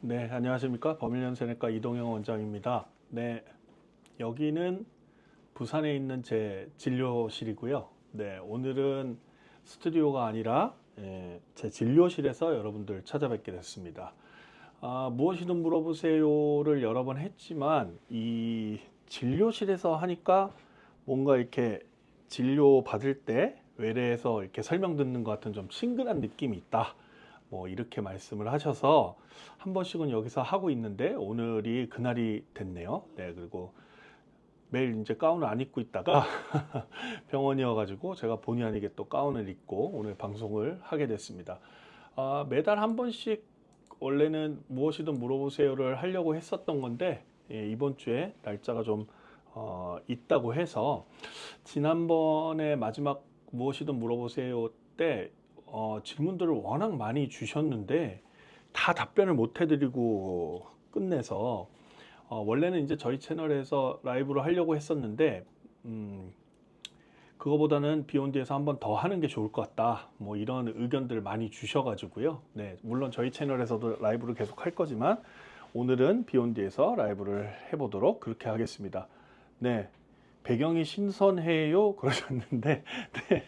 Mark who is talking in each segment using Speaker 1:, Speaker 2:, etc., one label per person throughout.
Speaker 1: 네, 안녕하십니까. 범일연세내과 이동영 원장입니다. 네, 여기는 부산에 있는 제 진료실이고요. 네, 오늘은 스튜디오가 아니라 제 진료실에서 여러분들 찾아뵙게 됐습니다. 무엇이든 물어보세요를 여러 번 했지만 이 진료실에서 하니까 뭔가 이렇게 진료 받을 때 외래에서 이렇게 설명 듣는 것 같은 좀 친근한 느낌이 있다. 뭐 이렇게 말씀을 하셔서 한 번씩은 여기서 하고 있는데 오늘이 그날이 됐네요. 네, 그리고 매일 이제 가운을 안 입고 있다가 병원이어가지고 제가 본의 아니게 또 가운을 입고 오늘 방송을 하게 됐습니다. 매달 한 번씩 원래는 무엇이든 물어보세요를 하려고 했었던 건데 이번 주에 날짜가 좀 있다고 해서 지난번에 마지막 무엇이든 물어보세요 때 질문들을 워낙 많이 주셨는데 다 답변을 못 해드리고 끝내서 원래는 이제 저희 채널에서 라이브로 하려고 했었는데 그거보다는 비욘드에서 한번 더 하는 게 좋을 것 같다. 뭐 이런 의견들을 많이 주셔가지고요. 네, 물론 저희 채널에서도 라이브를 계속 할 거지만 오늘은 비욘드에서 라이브를 해보도록 그렇게 하겠습니다. 네, 배경이 신선해요 그러셨는데 네,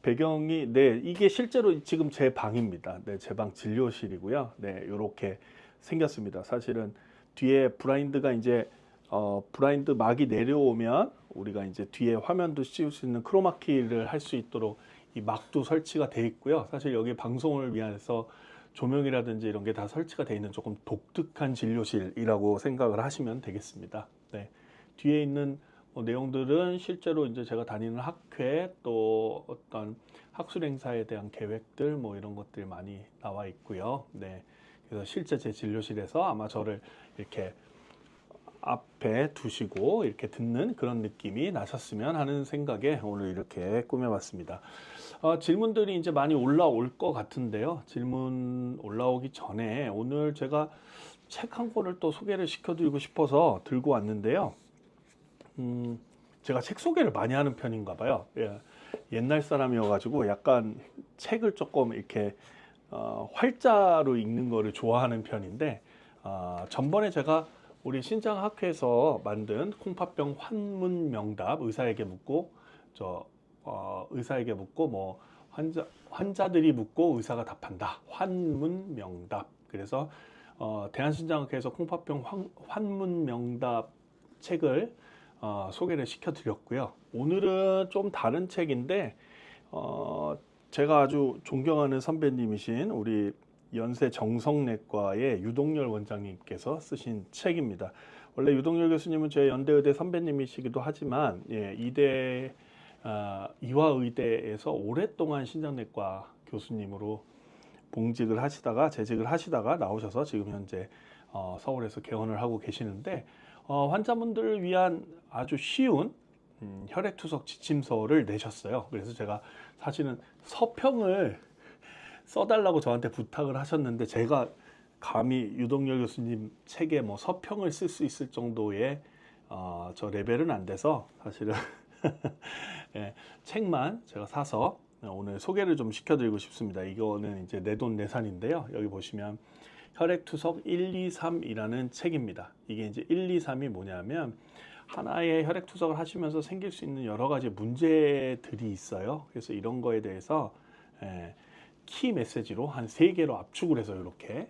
Speaker 1: 배경이 네 이게 실제로 지금 제 방입니다. 네, 제 방 진료실이고요. 네, 이렇게 생겼습니다. 사실은 뒤에 브라인드가 이제 브라인드 막이 내려오면 우리가 이제 뒤에 화면도 씌울 수 있는 크로마키를 할 수 있도록 이 막도 설치가 돼 있고요. 사실 여기 방송을 위해서 조명이라든지 이런 게 다 설치가 돼 있는 조금 독특한 진료실이라고 생각을 하시면 되겠습니다. 네. 뒤에 있는 내용들은 실제로 이제 제가 다니는 학회 또 어떤 학술 행사에 대한 계획들 뭐 이런 것들 많이 나와 있고요. 네. 그래서 실제 제 진료실에서 아마 저를 이렇게 앞에 두시고 이렇게 듣는 그런 느낌이 나셨으면 하는 생각에 오늘 이렇게 꾸며봤습니다. 질문들이 이제 많이 올라올 것 같은데요. 질문 올라오기 전에 오늘 제가 책 한 권을 또 소개를 시켜드리고 싶어서 들고 왔는데요. 제가 책 소개를 많이 하는 편인가 봐요. 예, 옛날 사람이어가지고 약간 책을 조금 이렇게 활자로 읽는 거를 좋아하는 편인데 전번에 제가 우리 신장학회에서 만든 콩팥병 환문 명답 의사에게 묻고 의사에게 묻고 뭐 환자들이 묻고 의사가 답한다 환문 명답 그래서 대한신장학회에서 콩팥병 환문 명답 책을 소개를 시켜드렸고요. 오늘은 좀 다른 책인데 제가 아주 존경하는 선배님이신 우리 연세 정성내과의 유동열 원장님께서 쓰신 책입니다. 원래 유동열 교수님은 제 연대의대 선배님이시기도 하지만 이대 이화의대에서 오랫동안 신장내과 교수님으로 봉직을 하시다가 재직을 하시다가 나오셔서 지금 현재 서울에서 개원을 하고 계시는데 환자분들을 위한 아주 쉬운 혈액투석 지침서를 내셨어요. 그래서 제가 사실은 서평을 써달라고 저한테 부탁을 하셨는데 제가 감히 유동열 교수님 책에 뭐 서평을 쓸 수 있을 정도의 저 레벨은 안 돼서 사실은 예, 책만 제가 사서 오늘 소개를 좀 시켜드리고 싶습니다. 이거는 이제 내돈내산인데요. 여기 보시면 혈액투석 1, 2, 3이라는 책입니다. 이게 이제 1, 2, 3이 뭐냐면 하나의 혈액투석을 하시면서 생길 수 있는 여러 가지 문제들이 있어요. 그래서 이런 거에 대해서 키 메시지로 한 3개로 압축을 해서 이렇게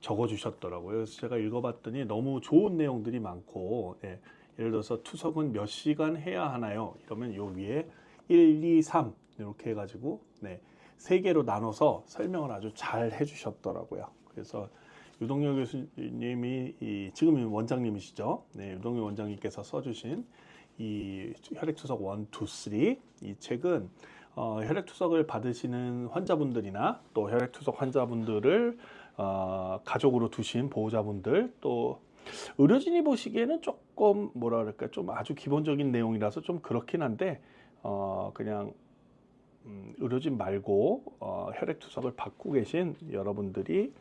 Speaker 1: 적어 주셨더라고요. 그래서 제가 읽어봤더니 너무 좋은 내용들이 많고 예를 들어서 투석은 몇 시간 해야 하나요? 이러면 요 위에 1, 2, 3 이렇게 해가지고 3개로 나눠서 설명을 아주 잘 해주셨더라고요. 그래서 유동열 교수님이 지금 원장님이시죠? 네, 유동열 원장님께서 써주신 이 혈액투석 1, 2, 3 이 책은 혈액투석을 받으시는 환자분들이나 또 혈액투석 환자분들을 가족으로 두신 보호자분들 또 의료진이 보시기에는 조금 뭐라 그럴까 좀 아주 기본적인 내용이라서 좀 그렇긴 한데 그냥 의료진 말고 혈액투석을 받고 계신 여러분들이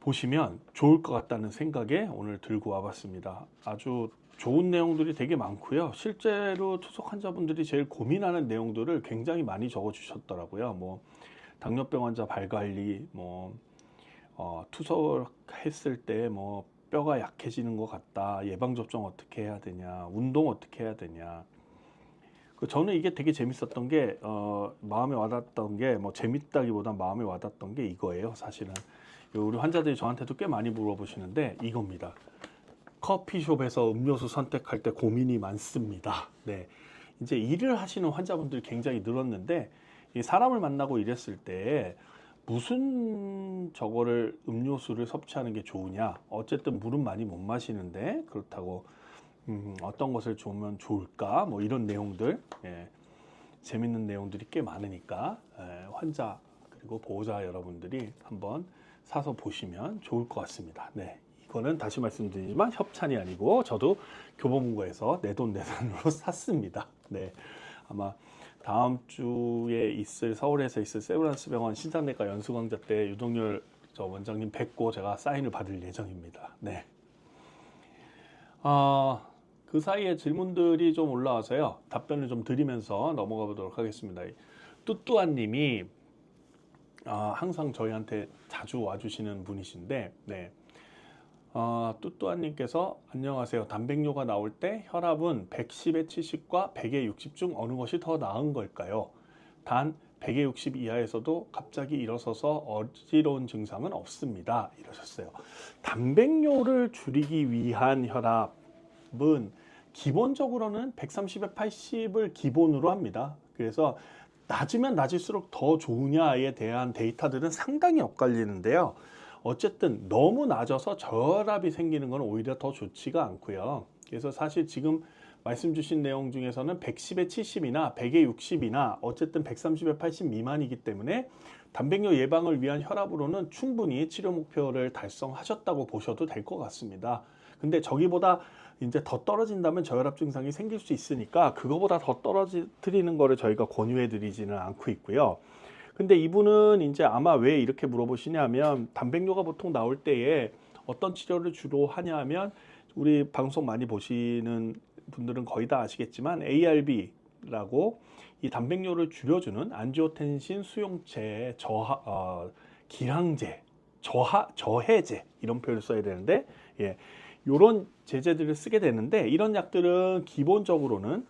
Speaker 1: 보시면 좋을 것 같다는 생각에 오늘 들고 와봤습니다. 아주 좋은 내용들이 되게 많고요. 실제로 투석 환자분들이 제일 고민하는 내용들을 굉장히 많이 적어 주셨더라고요. 뭐 당뇨병 환자 발 관리, 뭐 투석했을 때 뭐 뼈가 약해지는 것 같다. 예방접종 어떻게 해야 되냐. 운동 어떻게 해야 되냐. 저는 이게 되게 재밌었던 게 마음에 와닿았던 게 뭐 재밌다기보다 마음에 와닿았던 게 이거예요. 사실은 우리 환자들이 저한테도 꽤 많이 물어보시는데 이겁니다. 커피숍에서 음료수 선택할 때 고민이 많습니다. 네, 이제 일을 하시는 환자분들이 굉장히 늘었는데 이 사람을 만나고 이랬을 때 무슨 저거를 음료수를 섭취하는 게 좋으냐. 어쨌든 물은 많이 못 마시는데 그렇다고 어떤 것을 주면 좋을까? 뭐 이런 내용들, 재밌는 내용들이 꽤 많으니까 환자 그리고 보호자 여러분들이 한번 사서 보시면 좋을 것 같습니다. 네, 이거는 다시 말씀드리지만 협찬이 아니고 저도 교보문고에서 내 돈 내산으로 샀습니다. 네, 아마 다음 주에 있을 서울에서 있을 세브란스 병원 신장내과 연수강좌 때 유동열 저 원장님 뵙고 제가 사인을 받을 예정입니다. 네. 그 사이에 질문들이 좀 올라와서요. 답변을 좀 드리면서 넘어가 보도록 하겠습니다. 뚜뚜한 님이 항상 저희한테 자주 와주시는 분이신데, 네. 뚜뚜한 님께서 안녕하세요. 단백뇨가 나올 때 혈압은 110에 70과 100에 60 중 어느 것이 더 나은 걸까요? 단 100에 60 이하에서도 갑자기 일어서서 어지러운 증상은 없습니다. 이러셨어요. 단백뇨를 줄이기 위한 혈압은 기본적으로는 130에 80을 기본으로 합니다. 그래서 낮으면 낮을수록 더 좋으냐에 대한 데이터들은 상당히 엇갈리는데요. 어쨌든 너무 낮아서 저혈압이 생기는 건 오히려 더 좋지가 않고요. 그래서 사실 지금 말씀 주신 내용 중에서는 110에 70이나 100에 60이나 어쨌든 130에 80 미만이기 때문에 단백뇨 예방을 위한 혈압으로는 충분히 치료 목표를 달성하셨다고 보셔도 될 것 같습니다. 근데 저기보다 이제 더 떨어진다면 저혈압 증상이 생길 수 있으니까 그거보다 더 떨어뜨리는 거를 저희가 권유해 드리지는 않고 있고요. 근데 이분은 이제 아마 왜 이렇게 물어보시냐면 단백뇨가 보통 나올 때에 어떤 치료를 주로 하냐면 우리 방송 많이 보시는 분들은 거의 다 아시겠지만 ARB라고 이 단백뇨를 줄여주는 안지오텐신 수용체의 기항제, 저해제 이런 표현을 써야 되는데 이런 제제들을 쓰게 되는데 이런 약들은 기본적으로는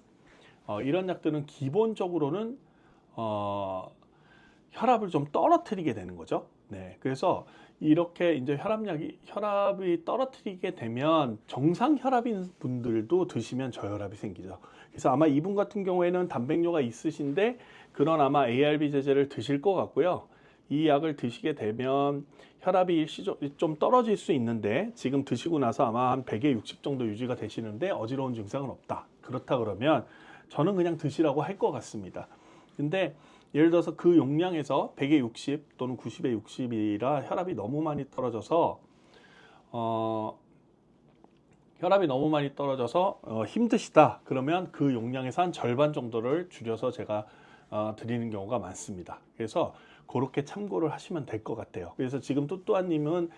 Speaker 1: 혈압을 좀 떨어뜨리게 되는 거죠. 네, 그래서 이렇게 이제 혈압이 떨어뜨리게 되면 정상 혈압인 분들도 드시면 저혈압이 생기죠. 그래서 아마 이분 같은 경우에는 단백뇨가 있으신데 그런 아마 ARB 제제를 드실 것 같고요. 이 약을 드시게 되면 혈압이 일시적으로 좀 떨어질 수 있는데 지금 드시고 나서 아마 한 100에 60 정도 유지가 되시는데 어지러운 증상은 없다. 그렇다 그러면 저는 그냥 드시라고 할 것 같습니다. 근데 예를 들어서 그 용량에서 100에 60 또는 90에 60이라 혈압이 너무 많이 떨어져서 힘드시다. 그러면 그 용량에서 한 절반 정도를 줄여서 제가 드리는 경우가 많습니다. 그래서 그렇게 참고를 하시면 될 것 같아요. 그래서 지금 뚜뚜아님은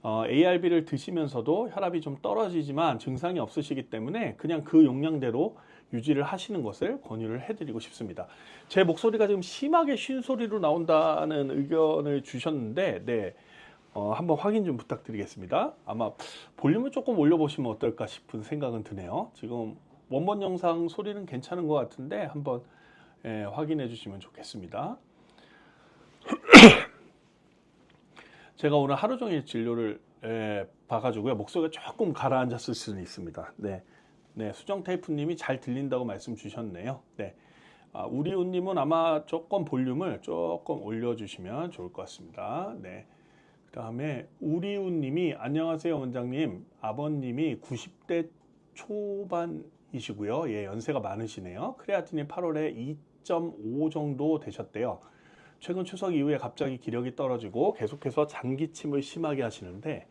Speaker 1: ARB를 드시면서도 혈압이 좀 떨어지지만 증상이 없으시기 때문에 그냥 그 용량대로 유지를 하시는 것을 권유를 해드리고 싶습니다. 제 목소리가 지금 심하게 쉰 소리로 나온다는 의견을 주셨는데 네, 한번 확인 좀 부탁드리겠습니다. 아마 볼륨을 조금 올려보시면 어떨까 싶은 생각은 드네요. 지금 원본 영상 소리는 괜찮은 것 같은데 한번 확인해 주시면 좋겠습니다. 제가 오늘 하루 종일 진료를 봐가지고요. 목소리가 조금 가라앉았을 수는 있습니다. 네. 네, 수정 테이프님이 잘 들린다고 말씀 주셨네요. 네, 우리우님은 아마 조금 볼륨을 조금 올려주시면 좋을 것 같습니다. 네, 그 다음에 우리우님이 안녕하세요 원장님. 아버님이 90대 초반이시고요. 예, 연세가 많으시네요. 크레아틴이 8월에 2.5 정도 되셨대요. 최근 추석 이후에 갑자기 기력이 떨어지고 계속해서 장기침을 심하게 하시는데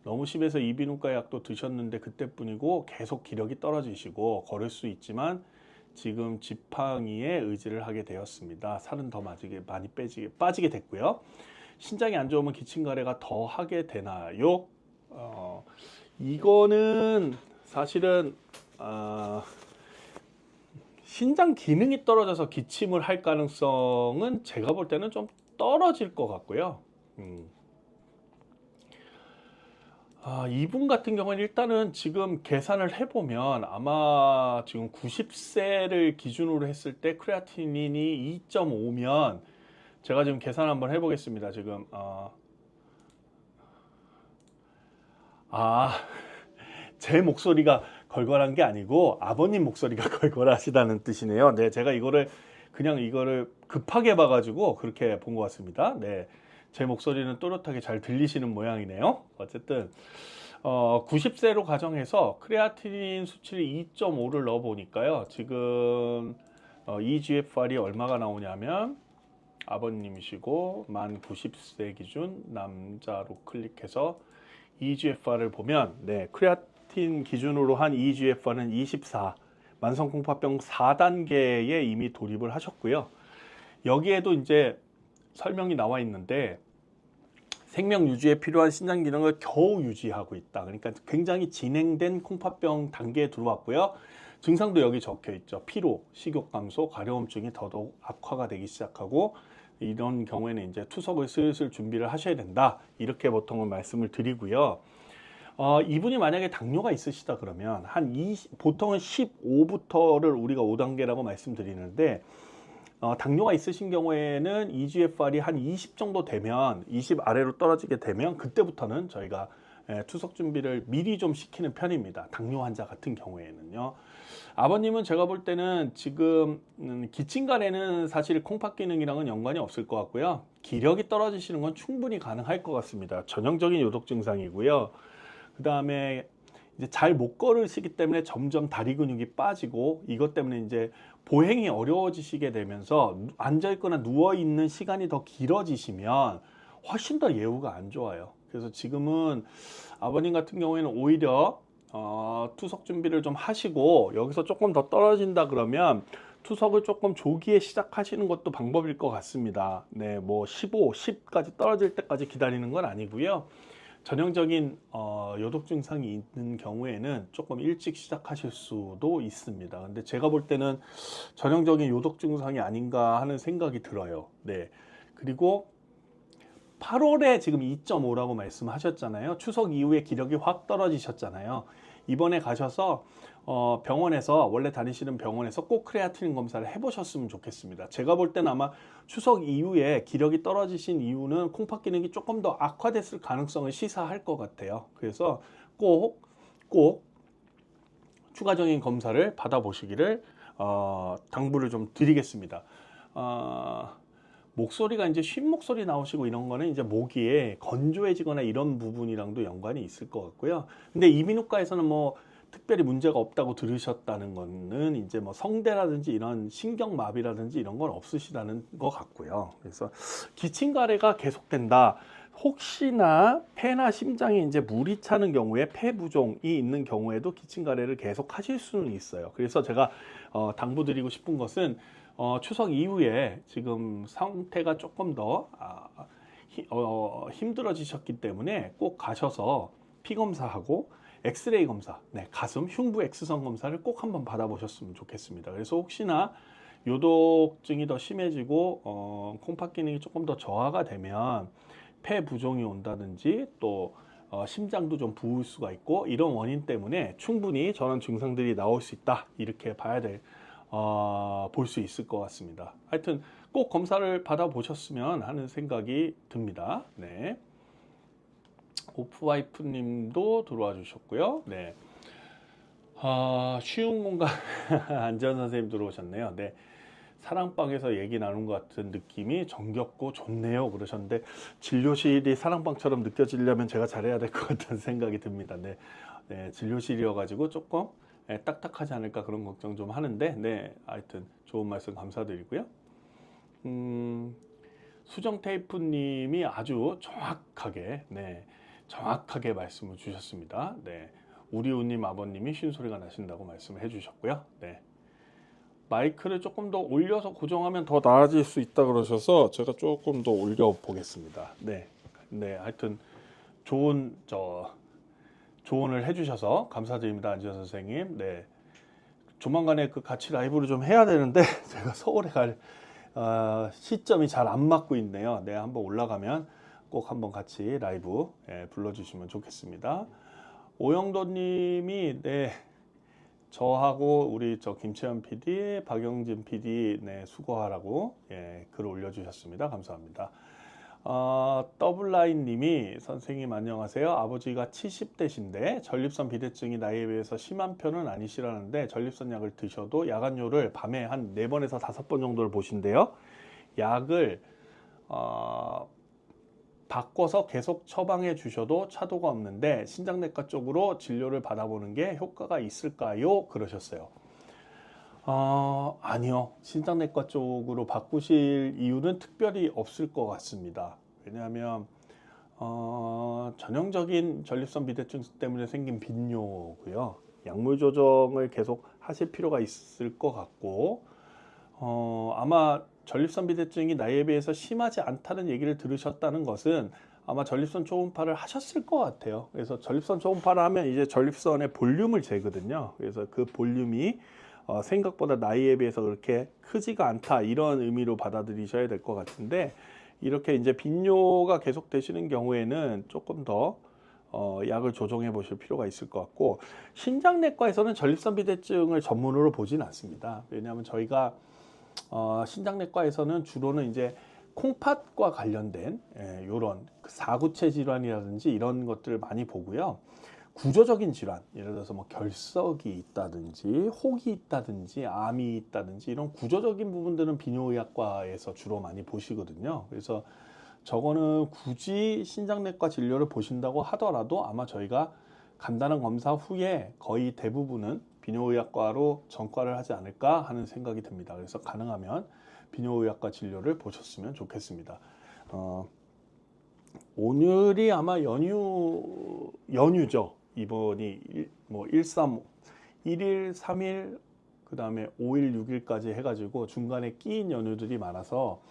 Speaker 1: 너무 심해서 이비인후과 약도 드셨는데 그때뿐이고 계속 기력이 떨어지시고 걸을 수 있지만 지금 지팡이에 의지를 하게 되었습니다. 살은 더 많이 빠지게 됐고요. 신장이 안 좋으면 기침가래가 더 하게 되나요? 이거는 사실은 신장 기능이 떨어져서 기침을 할 가능성은 제가 볼 때는 좀 떨어질 것 같고요. 이분 같은 경우는 일단은 지금 계산을 해보면 아마 지금 90세를 기준으로 했을 때 크레아티닌이 2.5면 제가 지금 계산 한번 해보겠습니다. 지금 아, 제 목소리가 걸걸한 게 아니고 아버님 목소리가 걸걸하시다는 뜻이네요. 네, 제가 이거를 급하게 봐가지고 그렇게 본 것 같습니다. 네, 제 목소리는 또렷하게 잘 들리시는 모양이네요. 어쨌든 90세로 가정해서 크레아티닌 수치를 2.5를 넣어 보니까요. 지금 EGFR이 얼마가 나오냐면 아버님이시고 만 90세 기준 남자로 클릭해서 EGFR을 보면 네, 크레아틴 기준으로 한 EGFR은 24, 만성콩팥병 4단계에 이미 돌입을 하셨고요. 여기에도 이제 설명이 나와 있는데 생명 유지에 필요한 신장 기능을 겨우 유지하고 있다. 그러니까 굉장히 진행된 콩팥병 단계에 들어왔고요. 증상도 여기 적혀 있죠. 피로, 식욕 감소, 가려움증이 더더욱 악화가 되기 시작하고 이런 경우에는 이제 투석을 슬슬 준비를 하셔야 된다. 이렇게 보통은 말씀을 드리고요. 이분이 만약에 당뇨가 있으시다 그러면 보통은 15부터를 우리가 5단계라고 말씀드리는데 당뇨가 있으신 경우에는 EGFR이 한 20 정도 되면 20 아래로 떨어지게 되면 그때부터는 저희가 투석 준비를 미리 좀 시키는 편입니다. 당뇨 환자 같은 경우에는요. 아버님은 제가 볼 때는 지금 기침가래는 사실 콩팥 기능이랑은 연관이 없을 것 같고요. 기력이 떨어지시는 건 충분히 가능할 것 같습니다. 전형적인 요독 증상이고요. 그 다음에 이제 잘 못 걸으시기 때문에 점점 다리 근육이 빠지고 이것 때문에 이제 보행이 어려워지시게 되면서 앉아있거나 누워있는 시간이 더 길어지시면 훨씬 더 예후가 안 좋아요. 그래서 지금은 아버님 같은 경우에는 오히려 투석 준비를 좀 하시고 여기서 조금 더 떨어진다 그러면 투석을 조금 조기에 시작하시는 것도 방법일 것 같습니다. 네, 뭐 15, 10까지 떨어질 때까지 기다리는 건 아니고요. 전형적인 요독 증상이 있는 경우에는 조금 일찍 시작하실 수도 있습니다. 근데 제가 볼 때는 전형적인 요독 증상이 아닌가 하는 생각이 들어요. 네. 그리고 8월에 지금 2.5라고 말씀하셨잖아요. 추석 이후에 기력이 확 떨어지셨잖아요. 이번에 가셔서 병원에서 원래 다니시는 병원에서 꼭 크레아틴 검사를 해보셨으면 좋겠습니다. 제가 볼 때는 아마 추석 이후에 기력이 떨어지신 이유는 콩팥 기능이 조금 더 악화됐을 가능성을 시사할 것 같아요. 그래서 꼭 추가적인 검사를 받아보시기를 당부를 좀 드리겠습니다. 목소리가 이제 쉰 목소리 나오시고 이런 거는 이제 모기에 건조해지거나 이런 부분이랑도 연관이 있을 것 같고요. 근데 이비인후과에서는 뭐 특별히 문제가 없다고 들으셨다는 거는 이제 뭐 성대라든지 이런 신경마비라든지 이런 건 없으시다는 것 같고요. 그래서 기침가래가 계속된다. 혹시나 폐나 심장에 이제 물이 차는 경우에 폐 부종이 있는 경우에도 기침가래를 계속 하실 수는 있어요. 그래서 제가 당부드리고 싶은 것은 추석 이후에 지금 상태가 조금 더 힘들어지셨기 때문에 꼭 가셔서 피 검사하고 엑스레이 검사, 네, 가슴 흉부 X선 검사를 꼭 한번 받아보셨으면 좋겠습니다. 그래서 혹시나 요독증이 더 심해지고 콩팥 기능이 조금 더 저하가 되면 폐 부종이 온다든지 또 심장도 좀 부을 수가 있고 이런 원인 때문에 충분히 저런 증상들이 나올 수 있다 이렇게 봐야 볼 수 있을 것 같습니다. 하여튼 꼭 검사를 받아보셨으면 하는 생각이 듭니다. 네. 오프와이프 님도 들어와 주셨고요. 네. 쉬운 공간 안전 선생님 들어오셨네요. 네. 사랑방에서 얘기 나눈 것 같은 느낌이 정겹고 좋네요 그러셨는데 진료실이 사랑방처럼 느껴지려면 제가 잘해야 될 것 같다는 생각이 듭니다. 네. 네, 진료실이어 가지고 조금 딱딱하지 않을까 그런 걱정 좀 하는데 네, 하여튼 좋은 말씀 감사드리고요. 수정 테이프 님이 아주 정확하게 말씀을 주셨습니다. 네. 우리우님 아버님이 쉰소리가 나신다고 말씀을 해주셨고요. 네. 마이크를 조금 더 올려서 고정하면 더 나아질 수 있다 그러셔서 제가 조금 더 올려 보겠습니다. 네. 네, 하여튼 좋은 조언을 해주셔서 감사드립니다, 안지현 선생님. 네. 조만간에 같이 라이브를 좀 해야 되는데 제가 서울에 갈 시점이 잘 안 맞고 있네요. 네, 한번 올라가면 꼭 한번 같이 라이브 불러주시면 좋겠습니다. 오영도님이 네, 저하고 우리 김채연 PD, 박영진 PD 수고하라고 글 올려주셨습니다. 감사합니다. 더블라인님이 선생님 안녕하세요. 아버지가 70대신데 전립선 비대증이 나이에 비해서 심한 편은 아니시라는데 전립선 약을 드셔도 야간요를 밤에 한 4번에서 5번 정도를 보신대요. 약을 바꿔서 계속 처방해 주셔도 차도가 없는데 신장내과 쪽으로 진료를 받아보는 게 효과가 있을까요? 그러셨어요. 아니요. 신장내과 쪽으로 바꾸실 이유는 특별히 없을 것 같습니다. 왜냐하면 전형적인 전립선 비대증 때문에 생긴 빈뇨고요. 약물 조정을 계속 하실 필요가 있을 것 같고 아마 전립선 비대증이 나이에 비해서 심하지 않다는 얘기를 들으셨다는 것은 아마 전립선 초음파를 하셨을 것 같아요. 그래서 전립선 초음파를 하면 이제 전립선의 볼륨을 재거든요. 그래서 그 볼륨이 생각보다 나이에 비해서 그렇게 크지가 않다 이런 의미로 받아들이셔야 될 것 같은데 이렇게 이제 빈뇨가 계속 되시는 경우에는 조금 더 약을 조정해 보실 필요가 있을 것 같고 신장내과에서는 전립선 비대증을 전문으로 보진 않습니다. 왜냐하면 저희가 신장내과에서는 주로는 이제 콩팥과 관련된 이런 사구체 질환이라든지 이런 것들을 많이 보고요. 구조적인 질환, 예를 들어서 뭐 결석이 있다든지 혹이 있다든지 암이 있다든지 이런 구조적인 부분들은 비뇨의학과에서 주로 많이 보시거든요. 그래서 저거는 굳이 신장내과 진료를 보신다고 하더라도 아마 저희가 간단한 검사 후에 거의 대부분은 비뇨의학과로 전과를 하지 않을까 하는 생각이 듭니다. 그래서 가능하면 비뇨의학과 진료를 보셨으면 좋겠습니다. 오늘이 아마 연휴죠. 이번이 1일, 3일, 그 다음에 5일, 6일까지 해가지고 중간에 끼인 연휴들이 많아서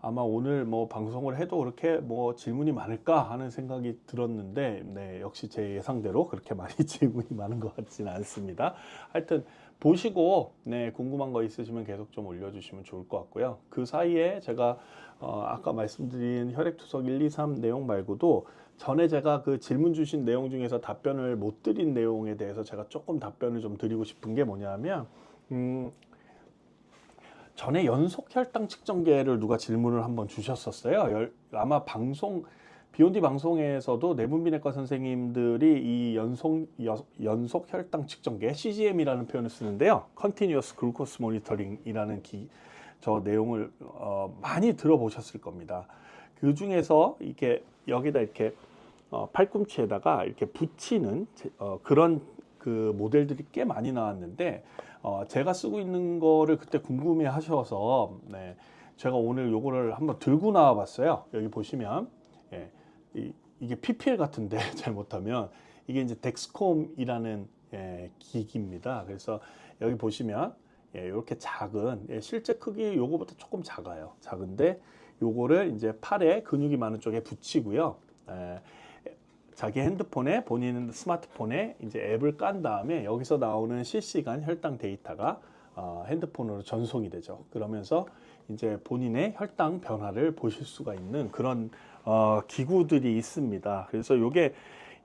Speaker 1: 아마 오늘 뭐 방송을 해도 그렇게 뭐 질문이 많을까 하는 생각이 들었는데 네, 역시 제 예상대로 그렇게 많이 질문이 많은 것 같지는 않습니다. 하여튼 보시고 네, 궁금한 거 있으시면 계속 좀 올려주시면 좋을 것 같고요. 그 사이에 제가 아까 말씀드린 혈액투석 1, 2, 3 내용 말고도 전에 제가 그 질문 주신 내용 중에서 답변을 못 드린 내용에 대해서 제가 조금 답변을 좀 드리고 싶은 게 뭐냐면 전에 연속 혈당 측정계를 누가 질문을 한번 주셨었어요. 아마 비욘디 방송에서도 내분비내과 선생님들이 이 연속 혈당 측정계 CGM이라는 표현을 쓰는데요. Continuous Glucose Monitoring이라는 저 내용을 많이 들어보셨을 겁니다. 그 중에서 이렇게 여기다 이렇게 팔꿈치에다가 이렇게 붙이는 그런 그 모델들이 꽤 많이 나왔는데 제가 쓰고 있는 거를 그때 궁금해 하셔서 네, 제가 오늘 요거를 한번 들고 나와 봤어요. 여기 보시면 이게 PPL 같은데 잘못하면 이게 이제 덱스콤이라는 기기입니다. 그래서 여기 보시면 이렇게 작은 실제 크기 요거보다 조금 작아요. 작은데 요거를 이제 팔에 근육이 많은 쪽에 붙이고요. 자기 핸드폰에 본인 스마트폰에 이제 앱을 깐 다음에 여기서 나오는 실시간 혈당 데이터가 핸드폰으로 전송이 되죠. 그러면서 이제 본인의 혈당 변화를 보실 수가 있는 그런 기구들이 있습니다. 그래서 이게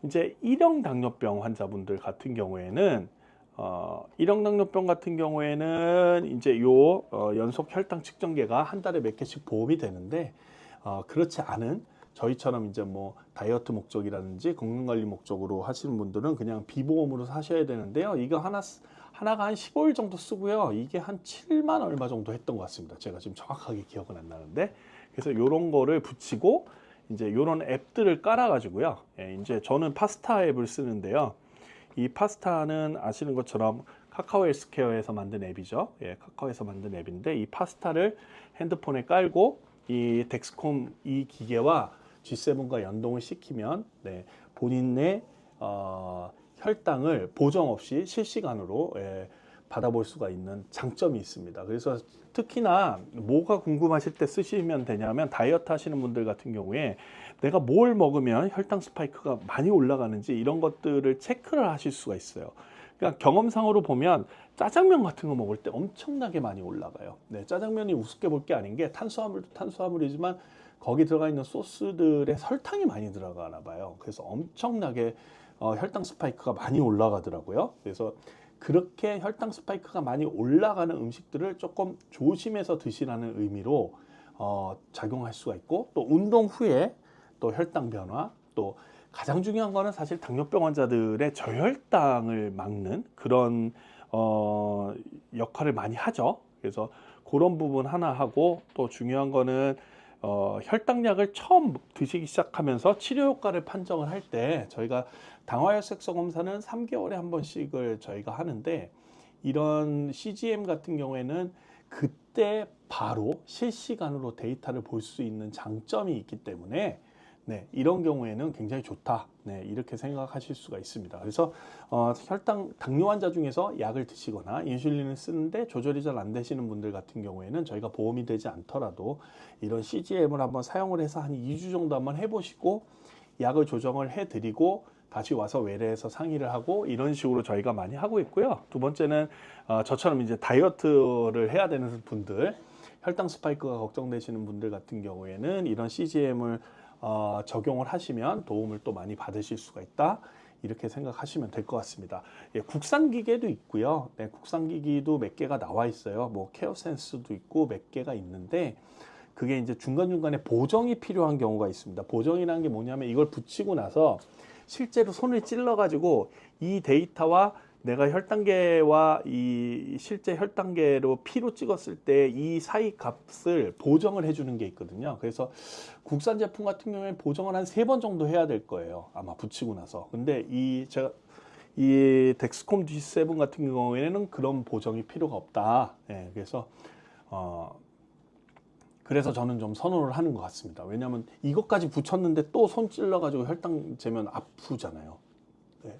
Speaker 1: 이제 1형 당뇨병 환자분들 같은 경우에는 1형 당뇨병 같은 경우에는 이제 요 연속 혈당 측정계가 한 달에 몇 개씩 보험이 되는데 그렇지 않은 저희처럼 이제 뭐 다이어트 목적이라든지 건강관리 목적으로 하시는 분들은 그냥 비보험으로 사셔야 되는데요. 이거 하나가 한 15일 정도 쓰고요. 이게 한 7만 얼마 정도 했던 것 같습니다. 제가 지금 정확하게 기억은 안 나는데. 그래서 이런 거를 붙이고 이제 이런 앱들을 깔아가지고요. 이제 저는 파스타 앱을 쓰는데요. 이 파스타는 아시는 것처럼 카카오 헬스케어에서 만든 앱이죠. 카카오에서 만든 앱인데 이 파스타를 핸드폰에 깔고 이 덱스콤 이 기계와 G7과 연동을 시키면 본인의 혈당을 보정 없이 실시간으로 받아볼 수가 있는 장점이 있습니다. 그래서 특히나 뭐가 궁금하실 때 쓰시면 되냐면 다이어트 하시는 분들 같은 경우에 내가 뭘 먹으면 혈당 스파이크가 많이 올라가는지 이런 것들을 체크를 하실 수가 있어요. 그러니까 경험상으로 보면 짜장면 같은 거 먹을 때 엄청나게 많이 올라가요. 짜장면이 우습게 볼 게 아닌 게 탄수화물도 탄수화물이지만 거기 들어가 있는 소스들에 설탕이 많이 들어가나 봐요. 그래서 엄청나게 혈당 스파이크가 많이 올라가더라고요. 그래서 그렇게 혈당 스파이크가 많이 올라가는 음식들을 조금 조심해서 드시라는 의미로 작용할 수가 있고, 또 운동 후에 또 혈당 변화, 또 가장 중요한 거는 사실 당뇨병 환자들의 저혈당을 막는 그런 역할을 많이 하죠. 그래서 그런 부분 하나 하고, 또 중요한 거는 혈당약을 처음 드시기 시작하면서 치료 효과를 판정을 할 때 저희가 당화혈색소 검사는 3개월에 한 번씩을 저희가 하는데, 이런 CGM 같은 경우에는 그때 바로 실시간으로 데이터를 볼 수 있는 장점이 있기 때문에 네, 이런 경우에는 굉장히 좋다. 네, 이렇게 생각하실 수가 있습니다. 그래서 당뇨 환자 중에서 약을 드시거나 인슐린을 쓰는데 조절이 잘 안 되시는 분들 같은 경우에는 저희가 보험이 되지 않더라도 이런 CGM을 한번 사용을 해서 한 2주 정도 한번 해보시고 약을 조정을 해드리고 다시 와서 외래에서 상의를 하고, 이런 식으로 저희가 많이 하고 있고요. 두 번째는 저처럼 이제 다이어트를 해야 되는 분들, 혈당 스파이크가 걱정되시는 분들 같은 경우에는 이런 CGM을 적용을 하시면 도움을 또 많이 받으실 수가 있다. 이렇게 생각하시면 될 것 같습니다. 예, 국산 기계도 있고요. 네, 국산 기기도 몇 개가 나와 있어요. 뭐 케어센스도 있고 몇 개가 있는데, 그게 이제 중간중간에 보정이 필요한 경우가 있습니다. 보정이라는 게 뭐냐면 이걸 붙이고 나서 실제로 손을 찔러 가지고 이 데이터와 내가 혈당계와 이 실제 혈당계로 피로 찍었을 때 이 사이 값을 보정을 해주는 게 있거든요. 그래서 국산 제품 같은 경우에 보정을 한 3번 정도 해야 될 거예요. 아마 붙이고 나서. 근데 이 덱스콤 G7 같은 경우에는 그런 보정이 필요가 없다. 예, 그래서 저는 좀 선호를 하는 것 같습니다. 왜냐하면 이것까지 붙였는데 또 손 찔러가지고 혈당 재면 아프잖아요. 네.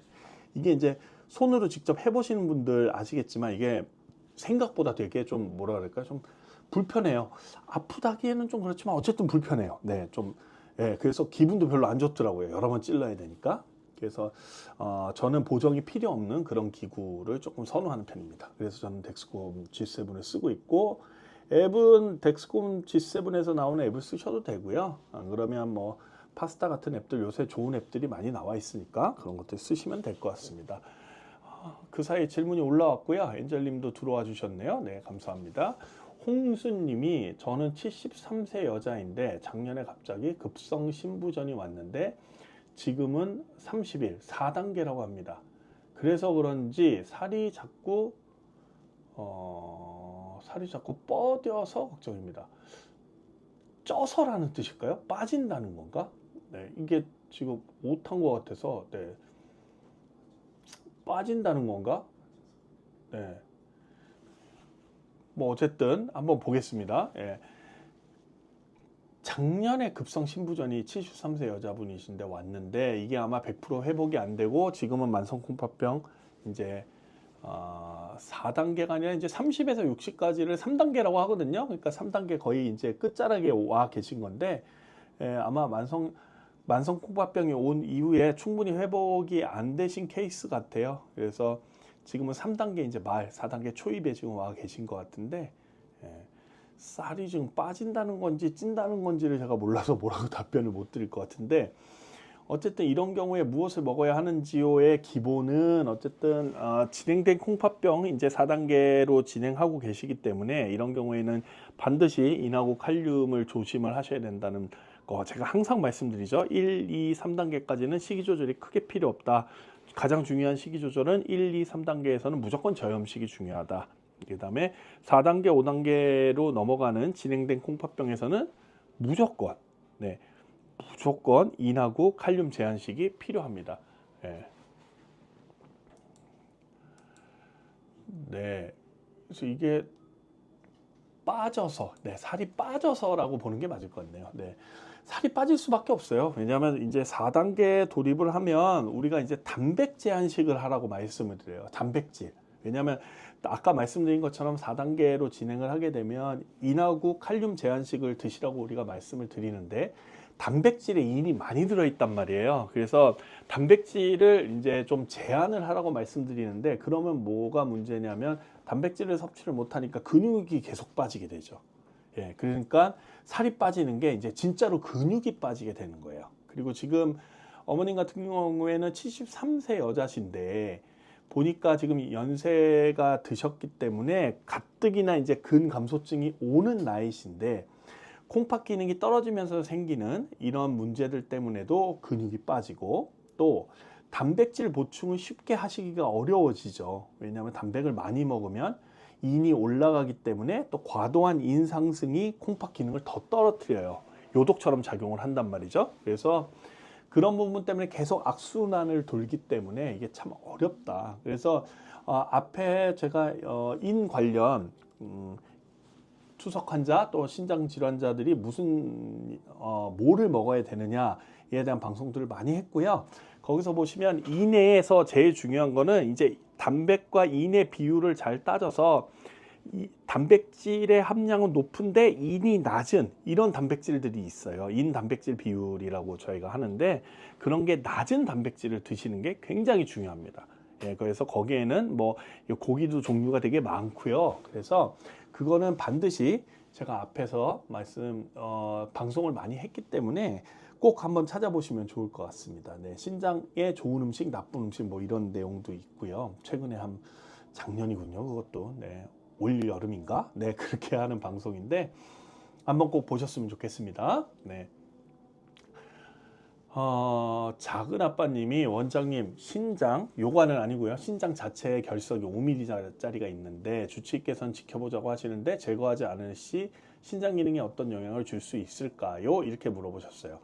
Speaker 1: 이게 이제 손으로 직접 해보시는 분들 아시겠지만 이게 생각보다 되게 좀 뭐라 그럴까, 좀 불편해요. 아프다기에는 좀 그렇지만 어쨌든 불편해요. 네, 그래서 기분도 별로 안 좋더라고요. 여러 번 찔러야 되니까. 그래서 저는 보정이 필요 없는 그런 기구를 조금 선호하는 편입니다. 그래서 저는 덱스콤 G7을 쓰고 있고, 앱은 덱스콤 G7에서 나오는 앱을 쓰셔도 되고요. 안 그러면 뭐 파스타 같은 앱들, 요새 좋은 앱들이 많이 나와 있으니까 그런 것들 쓰시면 될 것 같습니다. 그 사이에 질문이 올라왔고요. 엔젤님도 들어와 주셨네요. 네, 감사합니다. 홍수님이 저는 73세 여자인데 작년에 갑자기 급성 신부전이 왔는데 지금은 30일 4단계라고 합니다. 그래서 그런지 살이 자꾸 뻗여서 걱정입니다. 쪄서라는 뜻일까요? 빠진다는 건가? 네, 이게 지금 못한 것 같아서, 네, 빠진다는 건가? 네, 뭐 어쨌든 한번 보겠습니다. 예. 작년에 급성 신부전이 73세 여자분이신데 왔는데 이게 아마 100% 회복이 안 되고 지금은 만성콩팥병 이제 4단계가 아니라 이제 30에서 60까지를 3단계라고 하거든요. 그러니까 3단계 거의 이제 끝자락에 와 계신 건데, 아마 만성콩팥병이 온 이후에 충분히 회복이 안 되신 케이스 같아요. 그래서 지금은 3단계 이제 4단계 초입에 지금 와 계신 것 같은데, 쌀이 지금 빠진다는 건지 찐다는 건지를 제가 몰라서 뭐라고 답변을 못 드릴 것 같은데, 어쨌든 이런 경우에 무엇을 먹어야 하는지요의 기본은 어쨌든 진행된 콩팥병 이제 4단계로 진행하고 계시기 때문에 이런 경우에는 반드시 인하고 칼륨을 조심을 하셔야 된다는 거 제가 항상 말씀드리죠. 1, 2, 3단계까지는 식이 조절이 크게 필요 없다. 가장 중요한 식이 조절은 1, 2, 3단계에서는 무조건 저염식이 중요하다. 그 다음에 4단계, 5단계로 넘어가는 진행된 콩팥병에서는 무조건 인하고 칼륨 제한식이 필요합니다. 네. 그래서 이게 빠져서, 살이 빠져서라고 보는 게 맞을 것 같네요. 네. 살이 빠질 수밖에 없어요. 왜냐하면 이제 4단계 돌입을 하면 우리가 이제 단백 제한식을 하라고 말씀을 드려요. 단백질. 왜냐하면 아까 말씀드린 것처럼 4단계로 진행을 하게 되면 인하고 칼륨 제한식을 드시라고 우리가 말씀을 드리는데 단백질에 인이 많이 들어있단 말이에요. 그래서 단백질을 이제 좀 제한을 하라고 말씀드리는데, 그러면 뭐가 문제냐면 단백질을 섭취를 못하니까 근육이 계속 빠지게 되죠. 예, 그러니까 살이 빠지는 게 이제 진짜로 근육이 빠지게 되는 거예요. 그리고 지금 어머님 같은 경우에는 73세 여자신데 보니까 지금 연세가 드셨기 때문에 가뜩이나 이제 근감소증이 오는 나이신데 콩팥 기능이 떨어지면서 생기는 이런 문제들 때문에도 근육이 빠지고 또 단백질 보충을 쉽게 하시기가 어려워지죠. 왜냐하면 단백을 많이 먹으면 인이 올라가기 때문에 또 과도한 인 상승이 콩팥 기능을 더 떨어뜨려요. 요독처럼 작용을 한단 말이죠. 그래서 그런 부분 때문에 계속 악순환을 돌기 때문에 이게 참 어렵다. 그래서 앞에 제가 인 관련 투석 환자 또 신장 질환자들이 무슨 뭐를 먹어야 되느냐에 대한 방송들을 많이 했고요. 거기서 보시면 인내에서 제일 중요한 거는 이제 단백과 인의 비율을 잘 따져서 이 단백질의 함량은 높은데 인이 낮은 이런 단백질들이 있어요. 인 단백질 비율이라고 저희가 하는데 그런 게 낮은 단백질을 드시는 게 굉장히 중요합니다. 예, 그래서 거기에는 뭐 고기도 종류가 되게 많고요. 그래서 그거는 반드시 제가 앞에서 방송을 많이 했기 때문에 꼭 한번 찾아보시면 좋을 것 같습니다. 네, 신장에 좋은 음식, 나쁜 음식 뭐 이런 내용도 있고요. 최근에 작년이군요. 그것도 네, 올 여름인가? 네, 그렇게 하는 방송인데 한번 꼭 보셨으면 좋겠습니다. 네. 작은 아빠님이 원장님 신장 요관은 아니고요. 신장 자체의 결석이 5mm짜리가 있는데 주치의께서는 지켜보자고 하시는데 제거하지 않을 시 신장 기능에 어떤 영향을 줄 수 있을까요? 이렇게 물어보셨어요.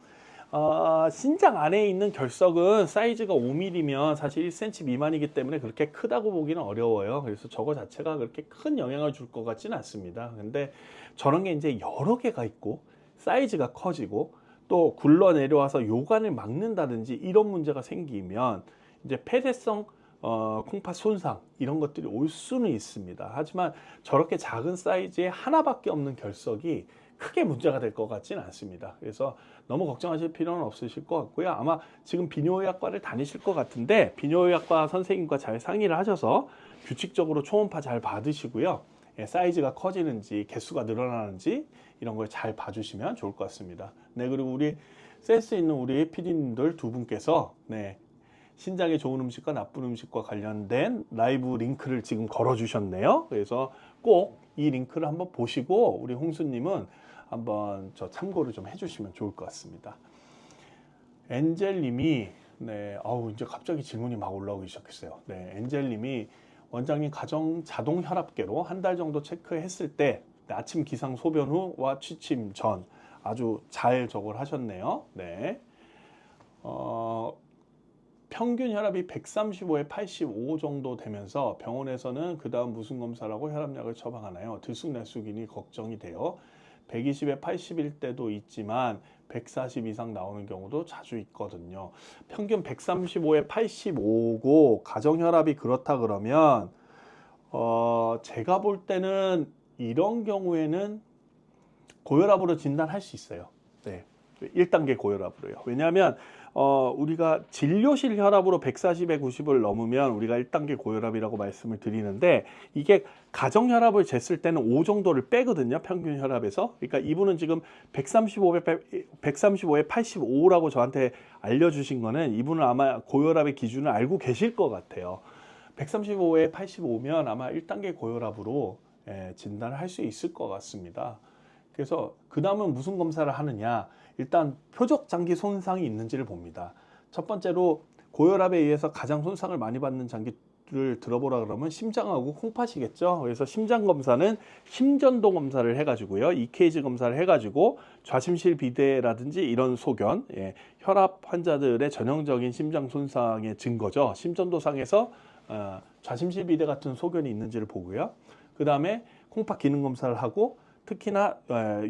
Speaker 1: 신장 안에 있는 결석은 사이즈가 5mm면 사실 1cm 미만이기 때문에 그렇게 크다고 보기는 어려워요. 그래서 저거 자체가 그렇게 큰 영향을 줄 것 같지는 않습니다. 근데 저런 게 이제 여러 개가 있고 사이즈가 커지고 또 굴러 내려와서 요관을 막는다든지 이런 문제가 생기면 이제 폐쇄성 콩팥 손상 이런 것들이 올 수는 있습니다. 하지만 저렇게 작은 사이즈의 하나밖에 없는 결석이 크게 문제가 될 것 같지는 않습니다. 그래서 너무 걱정하실 필요는 없으실 것 같고요. 아마 지금 비뇨의학과를 다니실 것 같은데 비뇨의학과 선생님과 잘 상의를 하셔서 규칙적으로 초음파 잘 받으시고요. 예, 사이즈가 커지는지 개수가 늘어나는지 이런 걸 잘 봐주시면 좋을 것 같습니다. 네, 그리고 우리 센스 있는 우리 PD님들 두 분께서 네, 신장에 좋은 음식과 나쁜 음식과 관련된 라이브 링크를 지금 걸어주셨네요. 그래서 꼭 이 링크를 한번 보시고 우리 홍수님은 한번 저 참고를 좀 해주시면 좋을 것 같습니다. 엔젤님이 네, 이제 갑자기 질문이 막 올라오기 시작했어요. 네, 엔젤님이 원장님 가정 자동 혈압계로 한 달 정도 체크했을 때 아침 기상 소변 후와 취침 전 아주 잘 적을 하셨네요. 네. 평균 혈압이 135에 85 정도 되면서 병원에서는 그 다음 무슨 검사를 하고 혈압약을 처방하나요? 들쑥날쑥이니 걱정이 돼요. 120에 80일 때도 있지만 140 이상 나오는 경우도 자주 있거든요. 평균 135에 85고 가정혈압이 그렇다 그러면 제가 볼 때는 이런 경우에는 고혈압으로 진단할 수 있어요. 네, 1단계 고혈압으로요. 왜냐하면 우리가 진료실 혈압으로 140에 90을 넘으면 우리가 1단계 고혈압이라고 말씀을 드리는데 이게 가정 혈압을 쟀을 때는 5 정도를 빼거든요. 평균 혈압에서. 그러니까 이분은 지금 135에 85라고 저한테 알려주신 거는 이분은 아마 고혈압의 기준을 알고 계실 것 같아요. 135에 85면 아마 1단계 고혈압으로 진단을 할 수 있을 것 같습니다. 그래서 그 다음은 무슨 검사를 하느냐, 일단 표적 장기 손상이 있는지를 봅니다. 첫 번째로 고혈압에 의해서 가장 손상을 많이 받는 장기를 들어보라 그러면 심장하고 콩팥이겠죠. 그래서 심장 검사는 심전도 검사를 해가지고요, EKG 검사를 해가지고 좌심실 비대라든지 이런 소견, 혈압 환자들의 전형적인 심장 손상의 증거죠. 심전도상에서 좌심실 비대 같은 소견이 있는지를 보고요. 그 다음에 콩팥 기능 검사를 하고 특히나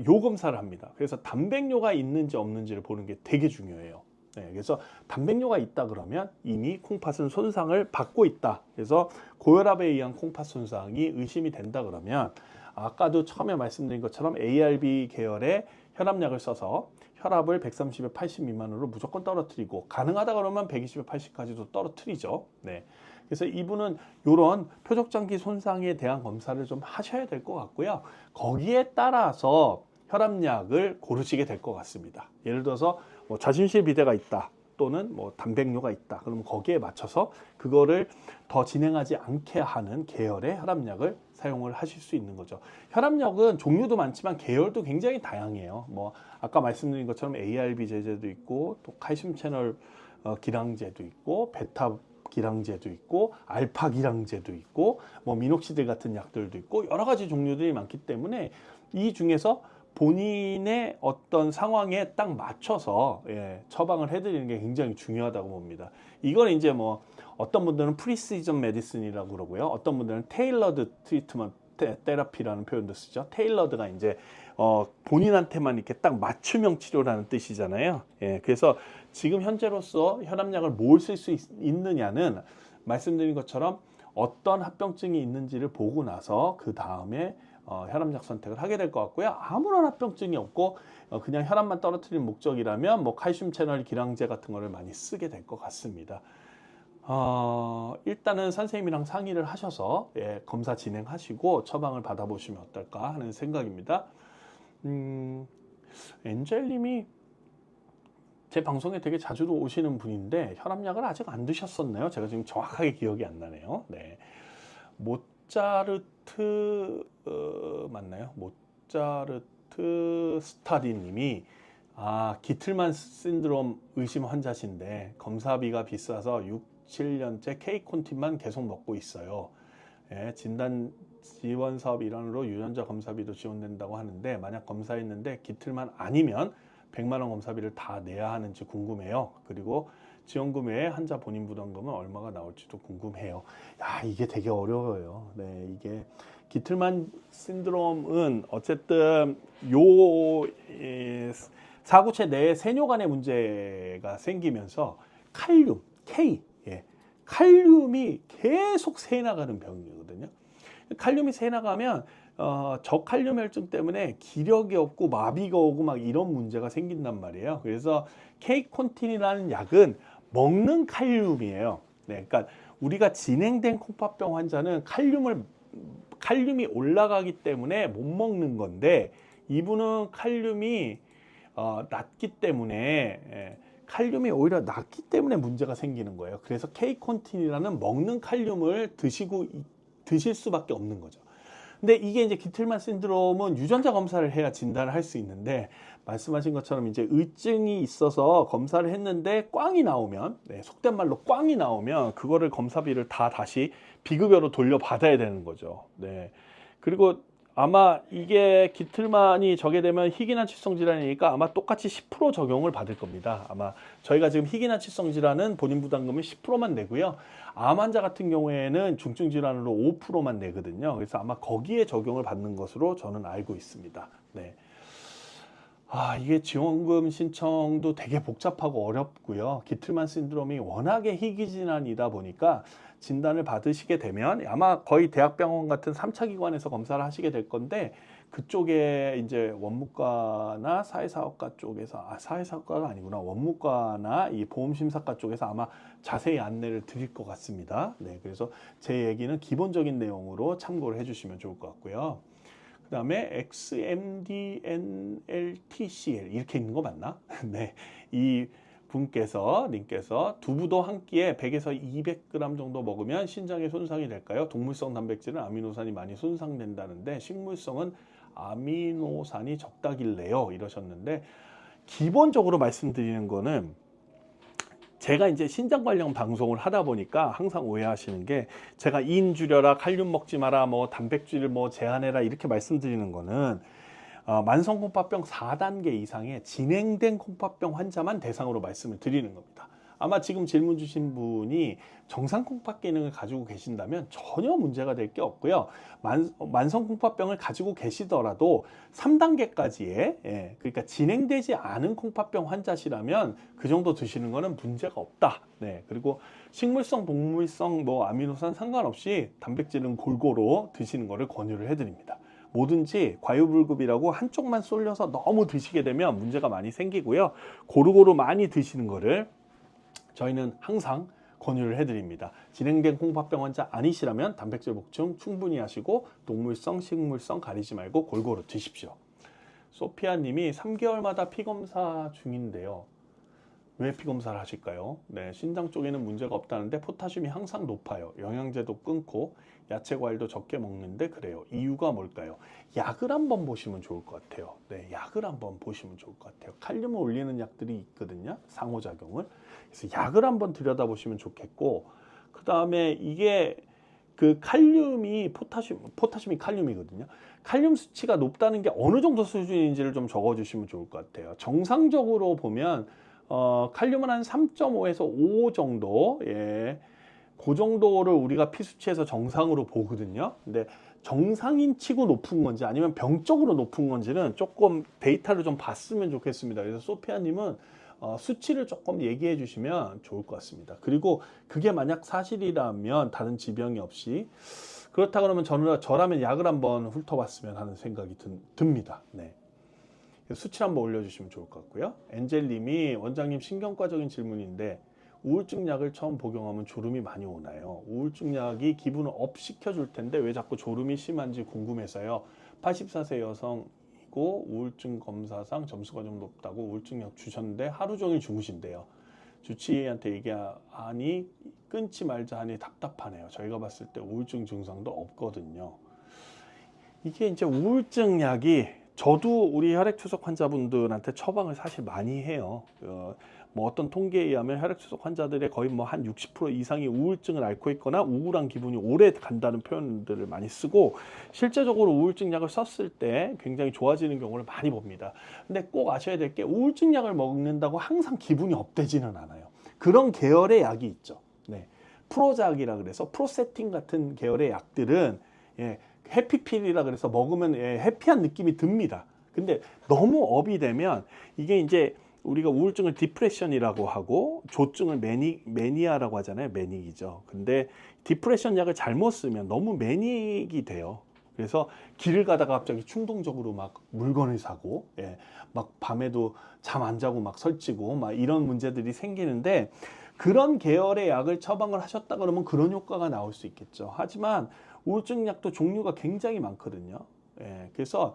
Speaker 1: 요 검사를 합니다. 그래서 단백뇨가 있는지 없는지를 보는 게 되게 중요해요. 네, 그래서 단백뇨가 있다 그러면 이미 콩팥은 손상을 받고 있다. 그래서 고혈압에 의한 콩팥 손상이 의심이 된다 그러면 아까도 처음에 말씀드린 것처럼 ARB 계열의 혈압약을 써서 혈압을 130에 80 미만으로 무조건 떨어뜨리고, 가능하다 그러면 120에 80까지도 떨어뜨리죠. 네. 그래서 이분은 이런 표적장기 손상에 대한 검사를 좀 하셔야 될 것 같고요. 거기에 따라서 혈압약을 고르시게 될 것 같습니다. 예를 들어서 뭐 좌심실 비대가 있다, 또는 뭐 단백뇨가 있다. 그러면 거기에 맞춰서 그거를 더 진행하지 않게 하는 계열의 혈압약을 사용을 하실 수 있는 거죠. 혈압약은 종류도 많지만 계열도 굉장히 다양해요. 뭐 아까 말씀드린 것처럼 ARB 제제도 있고, 또 칼슘 채널 기량제도 있고, 베타 기량제도 있고, 알파 기량제도 있고, 뭐 미녹시딜 같은 약들도 있고, 여러 가지 종류들이 많기 때문에 이 중에서 본인의 어떤 상황에 딱 맞춰서 처방을 해드리는 게 굉장히 중요하다고 봅니다. 이건 이제 뭐 어떤 분들은 프리시전 메디슨이라고 그러고요. 어떤 분들은 테일러드 트리트먼트 테라피라는 표현도 쓰죠. 테일러드가 이제 본인한테만 이렇게 딱 맞춤형 치료라는 뜻이잖아요. 그래서 지금 현재로서 혈압약을 뭘 쓸 수 있느냐는 말씀드린 것처럼 어떤 합병증이 있는지를 보고 나서 그 다음에 혈압약 선택을 하게 될 것 같고요. 아무런 합병증이 없고 그냥 혈압만 떨어뜨리는 목적이라면 뭐 칼슘 채널 기량제 같은 거를 많이 쓰게 될 것 같습니다. 일단은 선생님이랑 상의를 하셔서 검사 진행하시고 처방을 받아보시면 어떨까 하는 생각입니다. 엔젤님이 제 방송에 되게 자주 오시는 분인데 혈압약을 아직 안 드셨었나요? 제가 지금 정확하게 기억이 안 나네요. 네. 모차르트 맞나요? 모차르트 스타디님이 기틀만 신드롬 의심 환자신데 검사비가 비싸서 6, 7년째 K콘틴만 계속 먹고 있어요. 진단 지원 사업 일환으로 유전자 검사비도 지원된다고 하는데 만약 검사했는데 기틀만 아니면 100만 원 검사비를 다 내야 하는지 궁금해요. 그리고 지원금 외에 환자 본인 부담금은 얼마가 나올지도 궁금해요. 이게 되게 어려워요. 네, 이게 기틀만 신드롬은 어쨌든 사구체 내에 세뇨간의 문제가 생기면서 칼륨, 칼륨이 계속 새나가는 병이거든요. 칼륨이 새나가면 저칼륨 혈증 때문에 기력이 없고 마비가 오고 막 이런 문제가 생긴단 말이에요. 그래서 K콘틴이라는 약은 먹는 칼륨이에요. 네, 그러니까 우리가 진행된 콩팥병 환자는 칼륨이 올라가기 때문에 못 먹는 건데, 이분은 칼륨이 낮기 때문에 칼륨이 오히려 낮기 때문에 문제가 생기는 거예요. 그래서 K콘틴이라는 먹는 칼륨을 드실 수밖에 없는 거죠. 근데 이게 이제 기틀만 신드롬은 유전자 검사를 해야 진단을 할 수 있는데, 말씀하신 것처럼 이제 의증이 있어서 검사를 했는데 꽝이 나오면, 속된 말로 꽝이 나오면 그거를 검사비를 다시 비급여로 돌려받아야 되는 거죠. 네. 그리고 아마 이게 기틀만이 저게 되면 희귀난 칠성 질환이니까 아마 똑같이 10% 적용을 받을 겁니다. 아마 저희가 지금 희귀난 칠성 질환은 본인 부담금을 10%만 내고요. 암 환자 같은 경우에는 중증 질환으로 5%만 내거든요. 그래서 아마 거기에 적용을 받는 것으로 저는 알고 있습니다. 네. 이게 지원금 신청도 되게 복잡하고 어렵고요. 기틀만 신드롬이 워낙에 희귀 질환이다 보니까 진단을 받으시게 되면 아마 거의 대학병원 같은 3차 기관에서 검사를 하시게 될 건데, 그쪽에 이제 원무과나 사회사업과 쪽에서 사회사업과가 아니구나, 원무과나 이 보험심사과 쪽에서 아마 자세히 안내를 드릴 것 같습니다. 네, 그래서 제 얘기는 기본적인 내용으로 참고를 해주시면 좋을 것 같고요. 그 다음에 XMDNLTCL 이렇게 있는 거 맞나? 네, 이 님께서 두부도 한 끼에 100에서 200g 정도 먹으면 신장에 손상이 될까요? 동물성 단백질은 아미노산이 많이 손상된다는데 식물성은 아미노산이 적다길래요, 이러셨는데, 기본적으로 말씀드리는 거는, 제가 이제 신장 관련 방송을 하다 보니까 항상 오해하시는 게, 제가 인 줄여라, 칼륨 먹지 마라, 뭐 단백질을 뭐 제한해라 이렇게 말씀드리는 거는 만성 콩팥병 4단계 이상의 진행된 콩팥병 환자만 대상으로 말씀을 드리는 겁니다. 아마 지금 질문 주신 분이 정상 콩팥 기능을 가지고 계신다면 전혀 문제가 될 게 없고요. 만성 콩팥병을 가지고 계시더라도 3단계까지의 그러니까 진행되지 않은 콩팥병 환자시라면 그 정도 드시는 거는 문제가 없다. 네, 그리고 식물성, 동물성, 뭐 아미노산 상관없이 단백질은 골고루 드시는 거를 권유를 해드립니다. 뭐든지 과유불급이라고 한쪽만 쏠려서 너무 드시게 되면 문제가 많이 생기고요. 고루고루 많이 드시는 거를 저희는 항상 권유를 해드립니다. 진행된 콩팥병 환자 아니시라면 단백질 보충 충분히 하시고 동물성, 식물성 가리지 말고 골고루 드십시오. 소피아님이 3개월마다 피검사 중인데요. 왜 피검사를 하실까요? 네, 신장 쪽에는 문제가 없다는데 포타슘이 항상 높아요. 영양제도 끊고 야채 과일도 적게 먹는데 그래요. 이유가 뭘까요? 약을 한번 보시면 좋을 것 같아요. 네, 약을 한번 보시면 좋을 것 같아요. 칼륨을 올리는 약들이 있거든요. 상호작용을. 그래서 약을 한번 들여다보시면 좋겠고, 그 다음에 이게 그 칼륨이 포타슘이 칼륨이거든요. 칼륨 수치가 높다는 게 어느 정도 수준인지를 좀 적어주시면 좋을 것 같아요. 정상적으로 보면 칼륨은 한 3.5에서 5 정도, 예, 그 정도를 우리가 피 수치에서 정상으로 보거든요. 근데 정상인 치고 높은 건지 아니면 병적으로 높은 건지는 조금 데이터를 좀 봤으면 좋겠습니다. 그래서 소피아님은 수치를 조금 얘기해 주시면 좋을 것 같습니다. 그리고 그게 만약 사실이라면 다른 지병이 없이 그렇다 그러면 저라면 약을 한번 훑어봤으면 하는 생각이 듭니다. 네. 수치를 한번 올려주시면 좋을 것 같고요. 엔젤님이 원장님 신경과적인 질문인데 우울증 약을 처음 복용하면 졸음이 많이 오나요? 우울증 약이 기분을 업 시켜줄 텐데 왜 자꾸 졸음이 심한지 궁금해서요. 84세 여성이고 우울증 검사상 점수가 좀 높다고 우울증 약 주셨는데 하루 종일 주무신대요. 주치의한테 얘기하니 끊지 말자 하니 답답하네요. 저희가 봤을 때 우울증 증상도 없거든요. 이게 이제 우울증 약이 저도 우리 혈액추석 환자분들한테 처방을 사실 많이 해요. 뭐 어떤 통계에 의하면 혈액추석 환자들의 거의 뭐 한 60% 이상이 우울증을 앓고 있거나 우울한 기분이 오래 간다는 표현들을 많이 쓰고 실제적으로 우울증 약을 썼을 때 굉장히 좋아지는 경우를 많이 봅니다. 근데 꼭 아셔야 될 게 우울증 약을 먹는다고 항상 기분이 업되지는 않아요. 그런 계열의 약이 있죠. 네. 프로작이라 그래서 프로세팅 같은 계열의 약들은 예, 해피필이라 그래서 먹으면 해피한 느낌이 듭니다. 근데 너무 업이 되면 이게 이제 우리가 우울증을 디프레션이라고 하고 조증을 매니아라고 하잖아요. 매닉이죠. 근데 디프레션 약을 잘못 쓰면 너무 매닉이 돼요. 그래서 길을 가다가 갑자기 충동적으로 막 물건을 사고, 예, 막 밤에도 잠 안 자고 막 설치고 막 이런 문제들이 생기는데 그런 계열의 약을 처방을 하셨다 그러면 그런 효과가 나올 수 있겠죠. 하지만 우울증 약도 종류가 굉장히 많거든요. 예, 그래서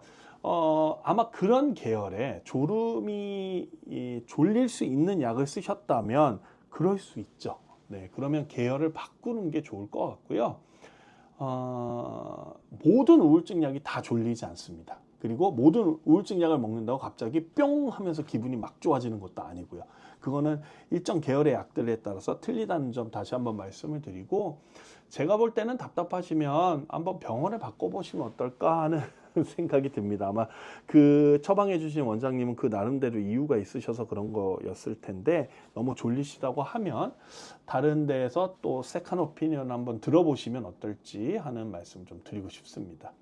Speaker 1: 아마 그런 계열의 졸음이 졸릴 수 있는 약을 쓰셨다면 그럴 수 있죠. 네, 그러면 계열을 바꾸는 게 좋을 것 같고요. 모든 우울증 약이 다 졸리지 않습니다. 그리고 모든 우울증 약을 먹는다고 갑자기 뿅 하면서 기분이 막 좋아지는 것도 아니고요. 그거는 일정 계열의 약들에 따라서 틀리다는 점 다시 한번 말씀을 드리고, 제가 볼 때는 답답하시면 한번 병원을 바꿔보시면 어떨까 하는 생각이 듭니다. 아마 그 처방해 주신 원장님은 그 나름대로 이유가 있으셔서 그런 거였을 텐데 너무 졸리시다고 하면 다른 데에서 또 세컨 오피니언 한번 들어보시면 어떨지 하는 말씀 좀 드리고 싶습니다.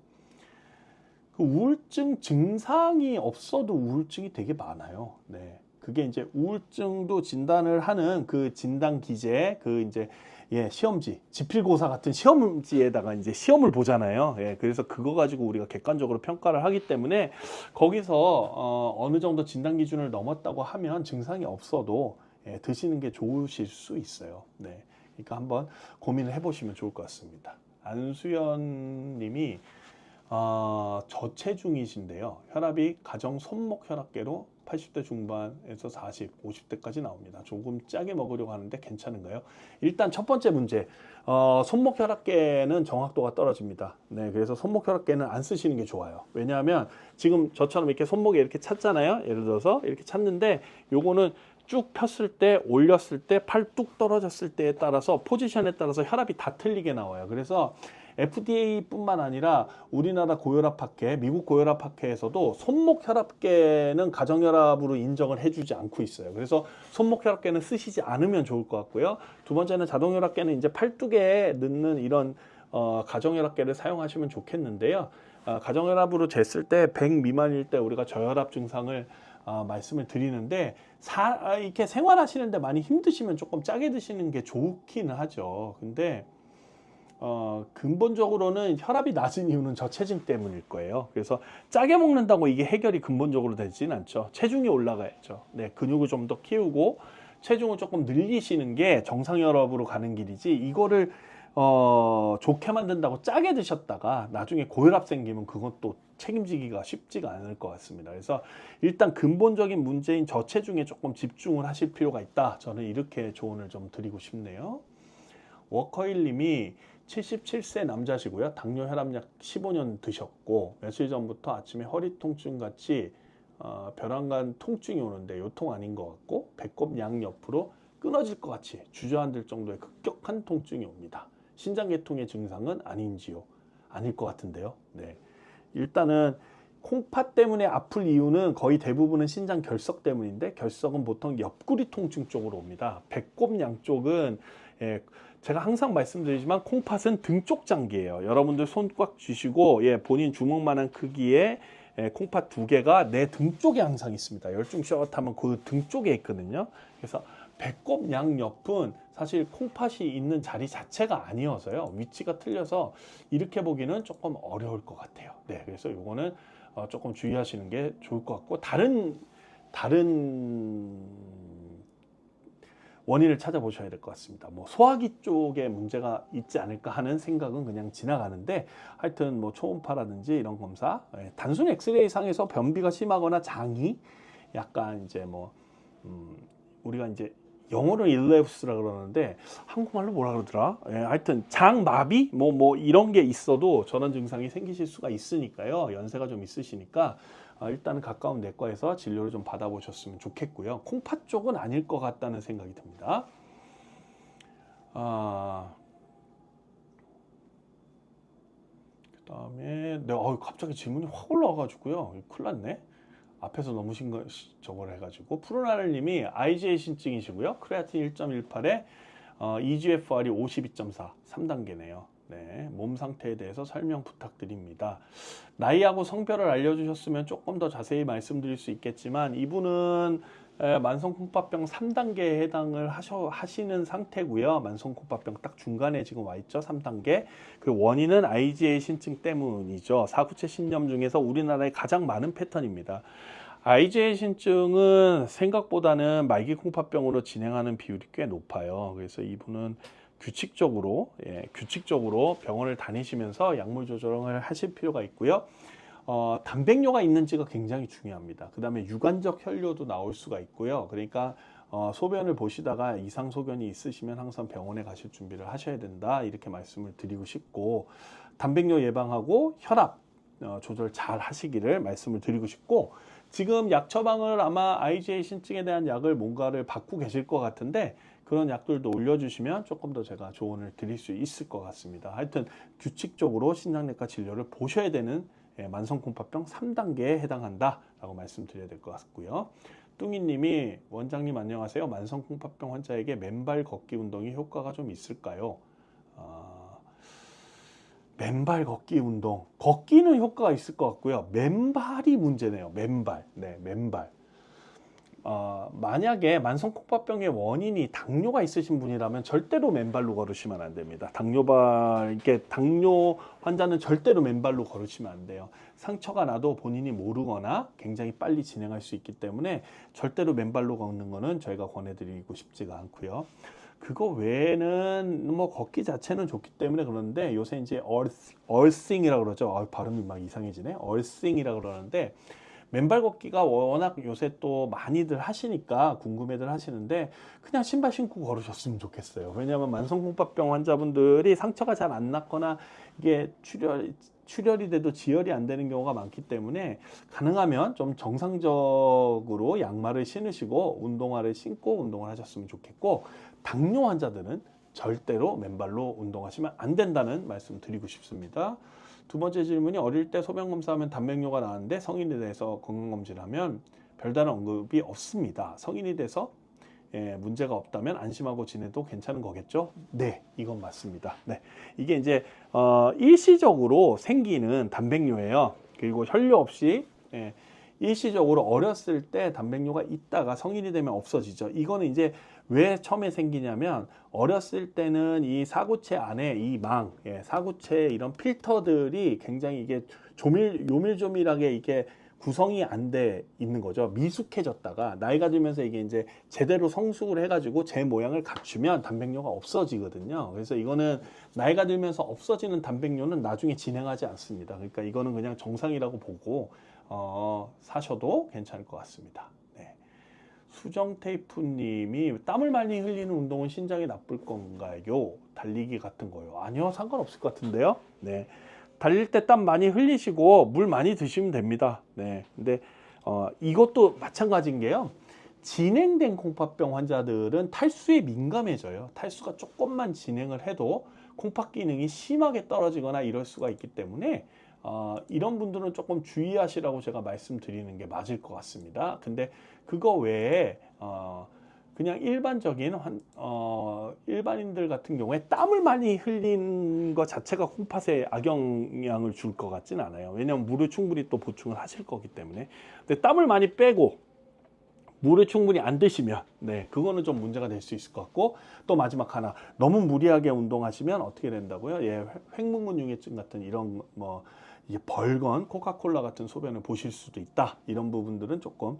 Speaker 1: 그 우울증 증상이 없어도 우울증이 되게 많아요. 네. 그게 이제 우울증도 진단을 하는 그 진단 기제, 그 이제 시험지, 지필고사 같은 시험지에다가 이제 시험을 보잖아요. 그래서 그거 가지고 우리가 객관적으로 평가를 하기 때문에 거기서 어느 정도 진단 기준을 넘었다고 하면 증상이 없어도 드시는 게 좋으실 수 있어요. 네. 그러니까 한번 고민을 해보시면 좋을 것 같습니다. 안수연 님이 저체중이신데요. 혈압이 가정 손목 혈압계로 80대 중반에서 40, 50대까지 나옵니다. 조금 짜게 먹으려고 하는데 괜찮은가요? 일단 첫 번째 문제, 손목 혈압계는 정확도가 떨어집니다. 네, 그래서 손목 혈압계는 안 쓰시는 게 좋아요. 왜냐하면 지금 저처럼 이렇게 손목에 이렇게 찼잖아요. 예를 들어서 이렇게 찼는데 요거는 쭉 폈을 때, 올렸을 때, 팔 뚝 떨어졌을 때에 따라서 포지션에 따라서 혈압이 다 틀리게 나와요. 그래서 FDA뿐만 아니라 우리나라 고혈압학회, 미국 고혈압학회에서도 손목 혈압계는 가정혈압으로 인정을 해주지 않고 있어요. 그래서 손목 혈압계는 쓰시지 않으면 좋을 것 같고요. 두 번째는 자동혈압계는 이제 팔뚝에 넣는 이런 가정혈압계를 사용하시면 좋겠는데요. 가정혈압으로 쟀을 때 100 미만일 때 우리가 저혈압 증상을 말씀을 드리는데 이렇게 생활하시는데 많이 힘드시면 조금 짜게 드시는 게 좋기는 하죠. 근데 근본적으로는 혈압이 낮은 이유는 저체중 때문일 거예요. 그래서 짜게 먹는다고 이게 해결이 근본적으로 되지는 않죠. 체중이 올라가야죠. 네, 근육을 좀 더 키우고 체중을 조금 늘리시는 게 정상 혈압으로 가는 길이지, 이거를 좋게 만든다고 짜게 드셨다가 나중에 고혈압 생기면 그것도 책임지기가 쉽지가 않을 것 같습니다. 그래서 일단 근본적인 문제인 저체중에 조금 집중을 하실 필요가 있다. 저는 이렇게 조언을 좀 드리고 싶네요. 워커힐님이 77세 남자시고요. 당뇨 혈압약 15년 드셨고 며칠 전부터 아침에 허리 통증 같이 벼랑간 통증이 오는데 요통 아닌 것 같고 배꼽 양 옆으로 끊어질 것 같이 주저앉을 정도의 급격한 통증이 옵니다. 신장계통의 증상은 아닌지요? 아닐 것 같은데요. 네. 일단은 콩팥 때문에 아플 이유는 거의 대부분은 신장 결석 때문인데, 결석은 보통 옆구리 통증 쪽으로 옵니다. 배꼽 양쪽은 제가 항상 말씀드리지만 콩팥은 등 쪽 장기예요. 여러분들 손 꽉 쥐시고 본인 주먹만한 크기의 콩팥 두 개가 내 등 쪽에 항상 있습니다. 열중 숏하면 그 등 쪽에 있거든요. 그래서 배꼽 양 옆은 사실 콩팥이 있는 자리 자체가 아니어서요. 위치가 틀려서 이렇게 보기는 조금 어려울 것 같아요. 네, 그래서 이거는 조금 주의하시는 게 좋을 것 같고, 다른 원인을 찾아보셔야 될 것 같습니다. 뭐 소화기 쪽에 문제가 있지 않을까 하는 생각은 그냥 지나가는데, 하여튼 뭐 초음파라든지 이런 검사, 단순 엑스레이 상에서 변비가 심하거나 장이 약간 이제 뭐 우리가 이제 영어로 일레우스라 그러는데 한국말로 뭐라 그러더라? 하여튼 장마비 뭐 이런 게 있어도 저런 증상이 생기실 수가 있으니까요. 연세가 좀 있으시니까 일단은 가까운 내과에서 진료를 좀 받아보셨으면 좋겠고요. 콩팥 쪽은 아닐 것 같다는 생각이 듭니다. 그 다음에 갑자기 질문이 확 올라와가지고요. 큰일 났네. 앞에서 너무 저걸 해가지고. 푸르나르님이 IgA 신증이시고요. 크레아틴 1.18에 EGFR이 52.4, 3단계네요. 네, 몸 상태에 대해서 설명 부탁드립니다. 나이하고 성별을 알려주셨으면 조금 더 자세히 말씀드릴 수 있겠지만, 이분은 만성콩팥병 3단계에 해당을 하시는 상태고요. 만성콩팥병 딱 중간에 지금 와 있죠. 3단계. 그 원인은 IgA 신증 때문이죠. 사구체 신염 중에서 우리나라에 가장 많은 패턴입니다. IgA 신증은 생각보다는 말기 콩팥병으로 진행하는 비율이 꽤 높아요. 그래서 이분은 규칙적으로 병원을 다니시면서 약물 조절을 하실 필요가 있고요. 단백뇨가 있는지가 굉장히 중요합니다. 그 다음에 유관적 혈뇨도 나올 수가 있고요. 그러니까 소변을 보시다가 이상 소견이 있으시면 항상 병원에 가실 준비를 하셔야 된다, 이렇게 말씀을 드리고 싶고, 단백뇨 예방하고 혈압 조절 잘 하시기를 말씀을 드리고 싶고, 지금 약 처방을 아마 IgA 신증에 대한 약을 뭔가를 받고 계실 것 같은데, 그런 약들도 올려주시면 조금 더 제가 조언을 드릴 수 있을 것 같습니다. 하여튼 규칙적으로 신장내과 진료를 보셔야 되는 만성콩팥병 3단계에 해당한다라고 말씀드려야 될 것 같고요. 뚱이님이 원장님 안녕하세요. 만성콩팥병 환자에게 맨발 걷기 운동이 효과가 좀 있을까요? 맨발 걷기 운동, 걷기는 효과가 있을 것 같고요. 맨발이 문제네요. 맨발. 네, 맨발. 만약에 만성콩팥병의 원인이 당뇨가 있으신 분이라면 절대로 맨발로 걸으시면 안 됩니다. 당뇨 환자는 절대로 맨발로 걸으시면 안 돼요. 상처가 나도 본인이 모르거나 굉장히 빨리 진행할 수 있기 때문에 절대로 맨발로 걷는 거는 저희가 권해드리고 싶지가 않고요. 그거 외에는 뭐 걷기 자체는 좋기 때문에 그러는데, 요새 이제 얼싱이라고 그러죠. 발음이 막 이상해지네. 얼싱이라고 그러는데, 맨발 걷기가 워낙 요새 또 많이들 하시니까 궁금해들 하시는데, 그냥 신발 신고 걸으셨으면 좋겠어요. 왜냐하면 만성콩팥병 환자분들이 상처가 잘 안 났거나 이게 출혈이 돼도 지혈이 안 되는 경우가 많기 때문에, 가능하면 좀 정상적으로 양말을 신으시고 운동화를 신고 운동을 하셨으면 좋겠고, 당뇨 환자들은 절대로 맨발로 운동하시면 안 된다는 말씀 드리고 싶습니다. 두 번째 질문이, 어릴 때 소변 검사하면 단백뇨가 나왔는데 성인이 돼서 건강검진하면 별다른 언급이 없습니다. 성인이 돼서 문제가 없다면 안심하고 지내도 괜찮은 거겠죠? 네, 이건 맞습니다. 네, 이게 이제 일시적으로 생기는 단백뇨예요. 그리고 혈뇨 없이 일시적으로 어렸을 때 단백뇨가 있다가 성인이 되면 없어지죠. 이거는 이제 왜 처음에 생기냐면 어렸을 때는 이 사구체 안에 이 망, 사구체 이런 필터들이 굉장히 이게 요밀조밀하게 이게 구성이 안 돼 있는 거죠. 미숙해졌다가 나이가 들면서 이게 이제 제대로 성숙을 해가지고 제 모양을 갖추면 단백뇨가 없어지거든요. 그래서 이거는 나이가 들면서 없어지는 단백뇨는 나중에 진행하지 않습니다. 그러니까 이거는 그냥 정상이라고 보고 사셔도 괜찮을 것 같습니다. 네. 수정 테이프님이 땀을 많이 흘리는 운동은 신장에 나쁠 건가요? 달리기 같은 거요? 아니요, 상관없을 것 같은데요. 네. 달릴 때 땀 많이 흘리시고 물 많이 드시면 됩니다. 네. 근데 이것도 마찬가지인 게요. 진행된 콩팥병 환자들은 탈수에 민감해져요. 탈수가 조금만 진행을 해도 콩팥 기능이 심하게 떨어지거나 이럴 수가 있기 때문에 이런 분들은 조금 주의하시라고 제가 말씀드리는 게 맞을 것 같습니다. 근데 그거 외에 그냥 일반적인 일반인들 같은 경우에 땀을 많이 흘린 것 자체가 콩팥에 악영향을 줄 것 같지는 않아요. 왜냐하면 물을 충분히 또 보충을 하실 거기 때문에. 근데 땀을 많이 빼고 물을 충분히 안 드시면 그거는 좀 문제가 될 수 있을 것 같고, 또 마지막 하나, 너무 무리하게 운동하시면 어떻게 된다고요? 횡문근융해증 같은 이런 이게 벌건 코카콜라 같은 소변을 보실 수도 있다. 이런 부분들은 조금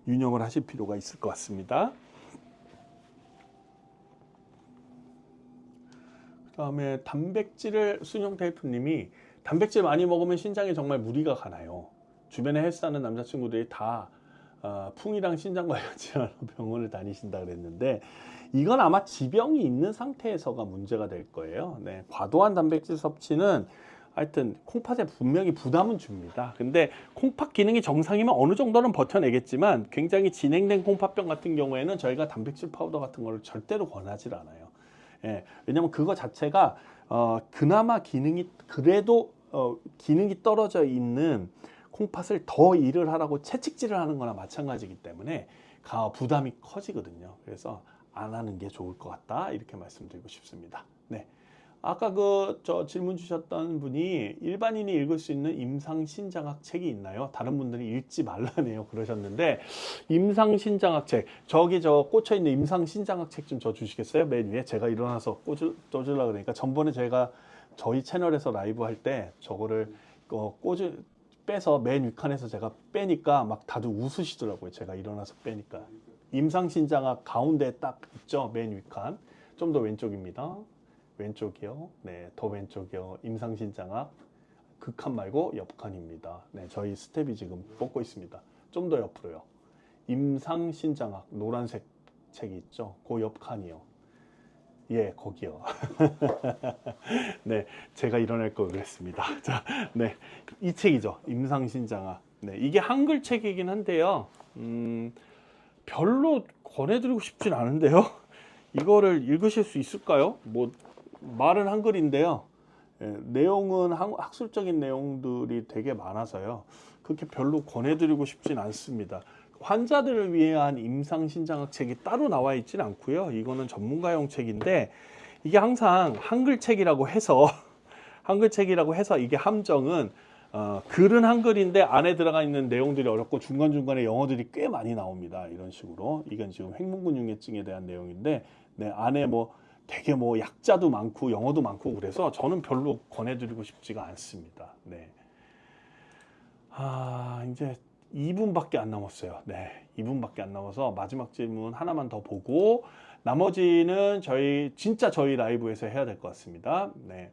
Speaker 1: 유념을 하실 필요가 있을 것 같습니다. 그다음에 단백질을 순영 테이프님이 단백질 많이 먹으면 신장에 정말 무리가 가나요? 주변에 헬스하는 남자친구들이 다 풍이랑 신장 관련치하러 병원을 다니신다 그랬는데 이건 아마 지병이 있는 상태에서가 문제가 될 거예요. 네, 과도한 단백질 섭취는 하여튼 콩팥에 분명히 부담은 줍니다. 근데 콩팥 기능이 정상이면 어느 정도는 버텨내겠지만 굉장히 진행된 콩팥병 같은 경우에는 저희가 단백질 파우더 같은 거를 절대로 권하지 않아요. 왜냐면 그거 자체가 그나마 기능이 그래도 기능이 떨어져 있는 콩팥을 더 일을 하라고 채찍질을 하는 거나 마찬가지이기 때문에 부담이 커지거든요. 그래서 안 하는 게 좋을 것 같다, 이렇게 말씀드리고 싶습니다. 네. 아까 저 질문 주셨던 분이 일반인이 읽을 수 있는 임상신장학 책이 있나요? 다른 분들이 읽지 말라네요 그러셨는데, 임상신장학 책, 저기 꽂혀 있는 임상신장학 책 좀 저 주시겠어요? 맨 위에 제가 일어나서 꽂으려고 그러니까 전번에 제가 저희 채널에서 라이브 할 때 저거를 빼서 맨 윗칸에서 제가 빼니까 막 다들 웃으시더라고요. 제가 일어나서 빼니까. 임상신장학 가운데 딱 있죠, 맨 윗칸. 좀 더 왼쪽입니다. 왼쪽이요. 네, 더 왼쪽이요. 임상신장학 극한 말고 옆칸입니다. 네, 저희 스텝이 지금 뽑고 있습니다. 좀 더 옆으로요. 임상신장학 노란색 책이 있죠. 그 옆칸이요. 예, 거기요. 네, 제가 일어날 걸 그랬습니다. 자, 네, 이 책이죠. 임상신장학. 네, 이게 한글 책이긴 한데요. 별로 권해드리고 싶진 않은데요. 이거를 읽으실 수 있을까요? 말은 한글인데요. 내용은 학술적인 내용들이 되게 많아서요. 그렇게 별로 권해드리고 싶진 않습니다. 환자들을 위한 임상신장학 책이 따로 나와 있지는 않고요. 이거는 전문가용 책인데 이게 항상 한글책이라고 해서 이게 함정은 글은 한글인데 안에 들어가 있는 내용들이 어렵고 중간중간에 영어들이 꽤 많이 나옵니다. 이런 식으로. 이건 지금 횡문근융해증에 대한 내용인데 안에 되게 약자도 많고 영어도 많고 그래서 저는 별로 권해드리고 싶지가 않습니다. 네. 이제 2분밖에 안 남았어요. 네, 2분밖에 안 남아서 마지막 질문 하나만 더 보고 나머지는 진짜 저희 라이브에서 해야 될 것 같습니다. 네.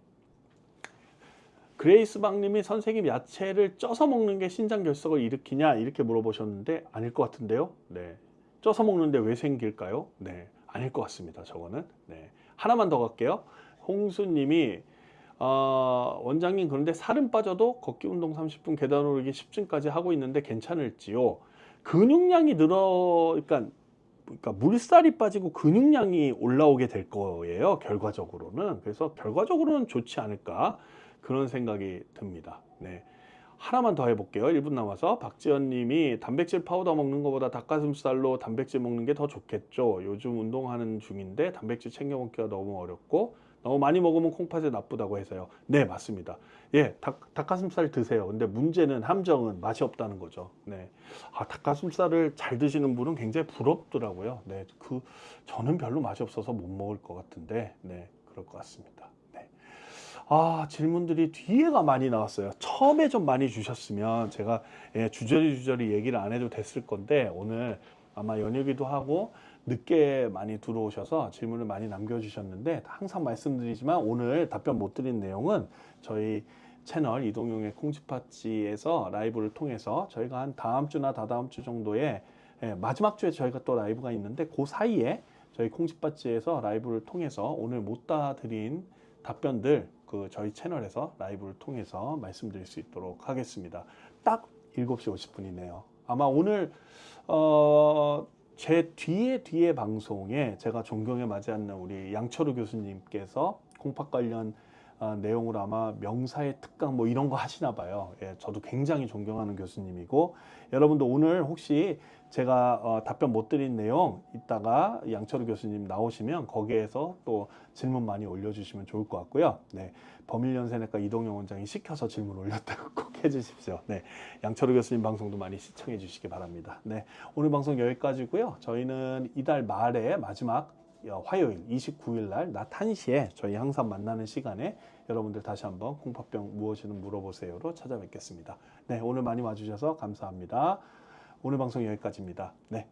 Speaker 1: 그레이스 박님이 선생님 야채를 쪄서 먹는 게 신장 결석을 일으키냐 이렇게 물어보셨는데 아닐 것 같은데요. 네. 쪄서 먹는데 왜 생길까요? 네, 아닐 것 같습니다. 저거는. 네. 하나만 더 갈게요. 홍수님이 원장님 그런데 살은 빠져도 걷기 운동 30분 계단 오르기 10층까지 하고 있는데 괜찮을지요? 근육량이 그러니까 물살이 빠지고 근육량이 올라오게 될 거예요. 결과적으로는. 그래서 결과적으로는 좋지 않을까 그런 생각이 듭니다. 네. 하나만 더 해볼게요. 1분 남아서. 박지연 님이 단백질 파우더 먹는 것보다 닭가슴살로 단백질 먹는 게 더 좋겠죠. 요즘 운동하는 중인데 단백질 챙겨 먹기가 너무 어렵고 너무 많이 먹으면 콩팥에 나쁘다고 해서요. 네, 맞습니다. 예, 닭가슴살 드세요. 근데 문제는 함정은 맛이 없다는 거죠. 네. 닭가슴살을 잘 드시는 분은 굉장히 부럽더라고요. 네, 저는 별로 맛이 없어서 못 먹을 것 같은데, 네, 그럴 것 같습니다. 네. 질문들이 뒤에가 많이 나왔어요. 처음에 좀 많이 주셨으면 제가 주저리 얘기를 안 해도 됐을 건데, 오늘 아마 연휴기도 하고 늦게 많이 들어오셔서 질문을 많이 남겨주셨는데, 항상 말씀드리지만 오늘 답변 못 드린 내용은 저희 채널 이동용의 콩쥐팥쥐에서 라이브를 통해서 저희가 한 다음 주나 다다음 주 정도에 마지막 주에 저희가 또 라이브가 있는데, 그 사이에 저희 콩쥐팥쥐에서 라이브를 통해서 오늘 못 다 드린 답변들 저희 채널에서 라이브를 통해서 말씀드릴 수 있도록 하겠습니다. 딱 7시 50분이네요. 아마 오늘 제 뒤에 방송에 제가 존경에 맞지 않는 우리 양철우 교수님께서 콩팥 관련 내용으로 아마 명사의 특강 뭐 이런 거 하시나 봐요. 예, 저도 굉장히 존경하는 교수님이고, 여러분도 오늘 혹시 제가 답변 못 드린 내용 이따가 양철우 교수님 나오시면 거기에서 또 질문 많이 올려주시면 좋을 것 같고요. 네, 범일연세내과 이동영 원장이 시켜서 질문 올렸다고 꼭 해주십시오. 네, 양철우 교수님 방송도 많이 시청해 주시기 바랍니다. 네, 오늘 방송 여기까지고요. 저희는 이달 말에 마지막 화요일 29일 날 낮 1시에 저희 항상 만나는 시간에 여러분들 다시 한번 콩팥병 무엇이든 물어보세요로 찾아뵙겠습니다. 네, 오늘 많이 와주셔서 감사합니다. 오늘 방송 여기까지입니다. 네.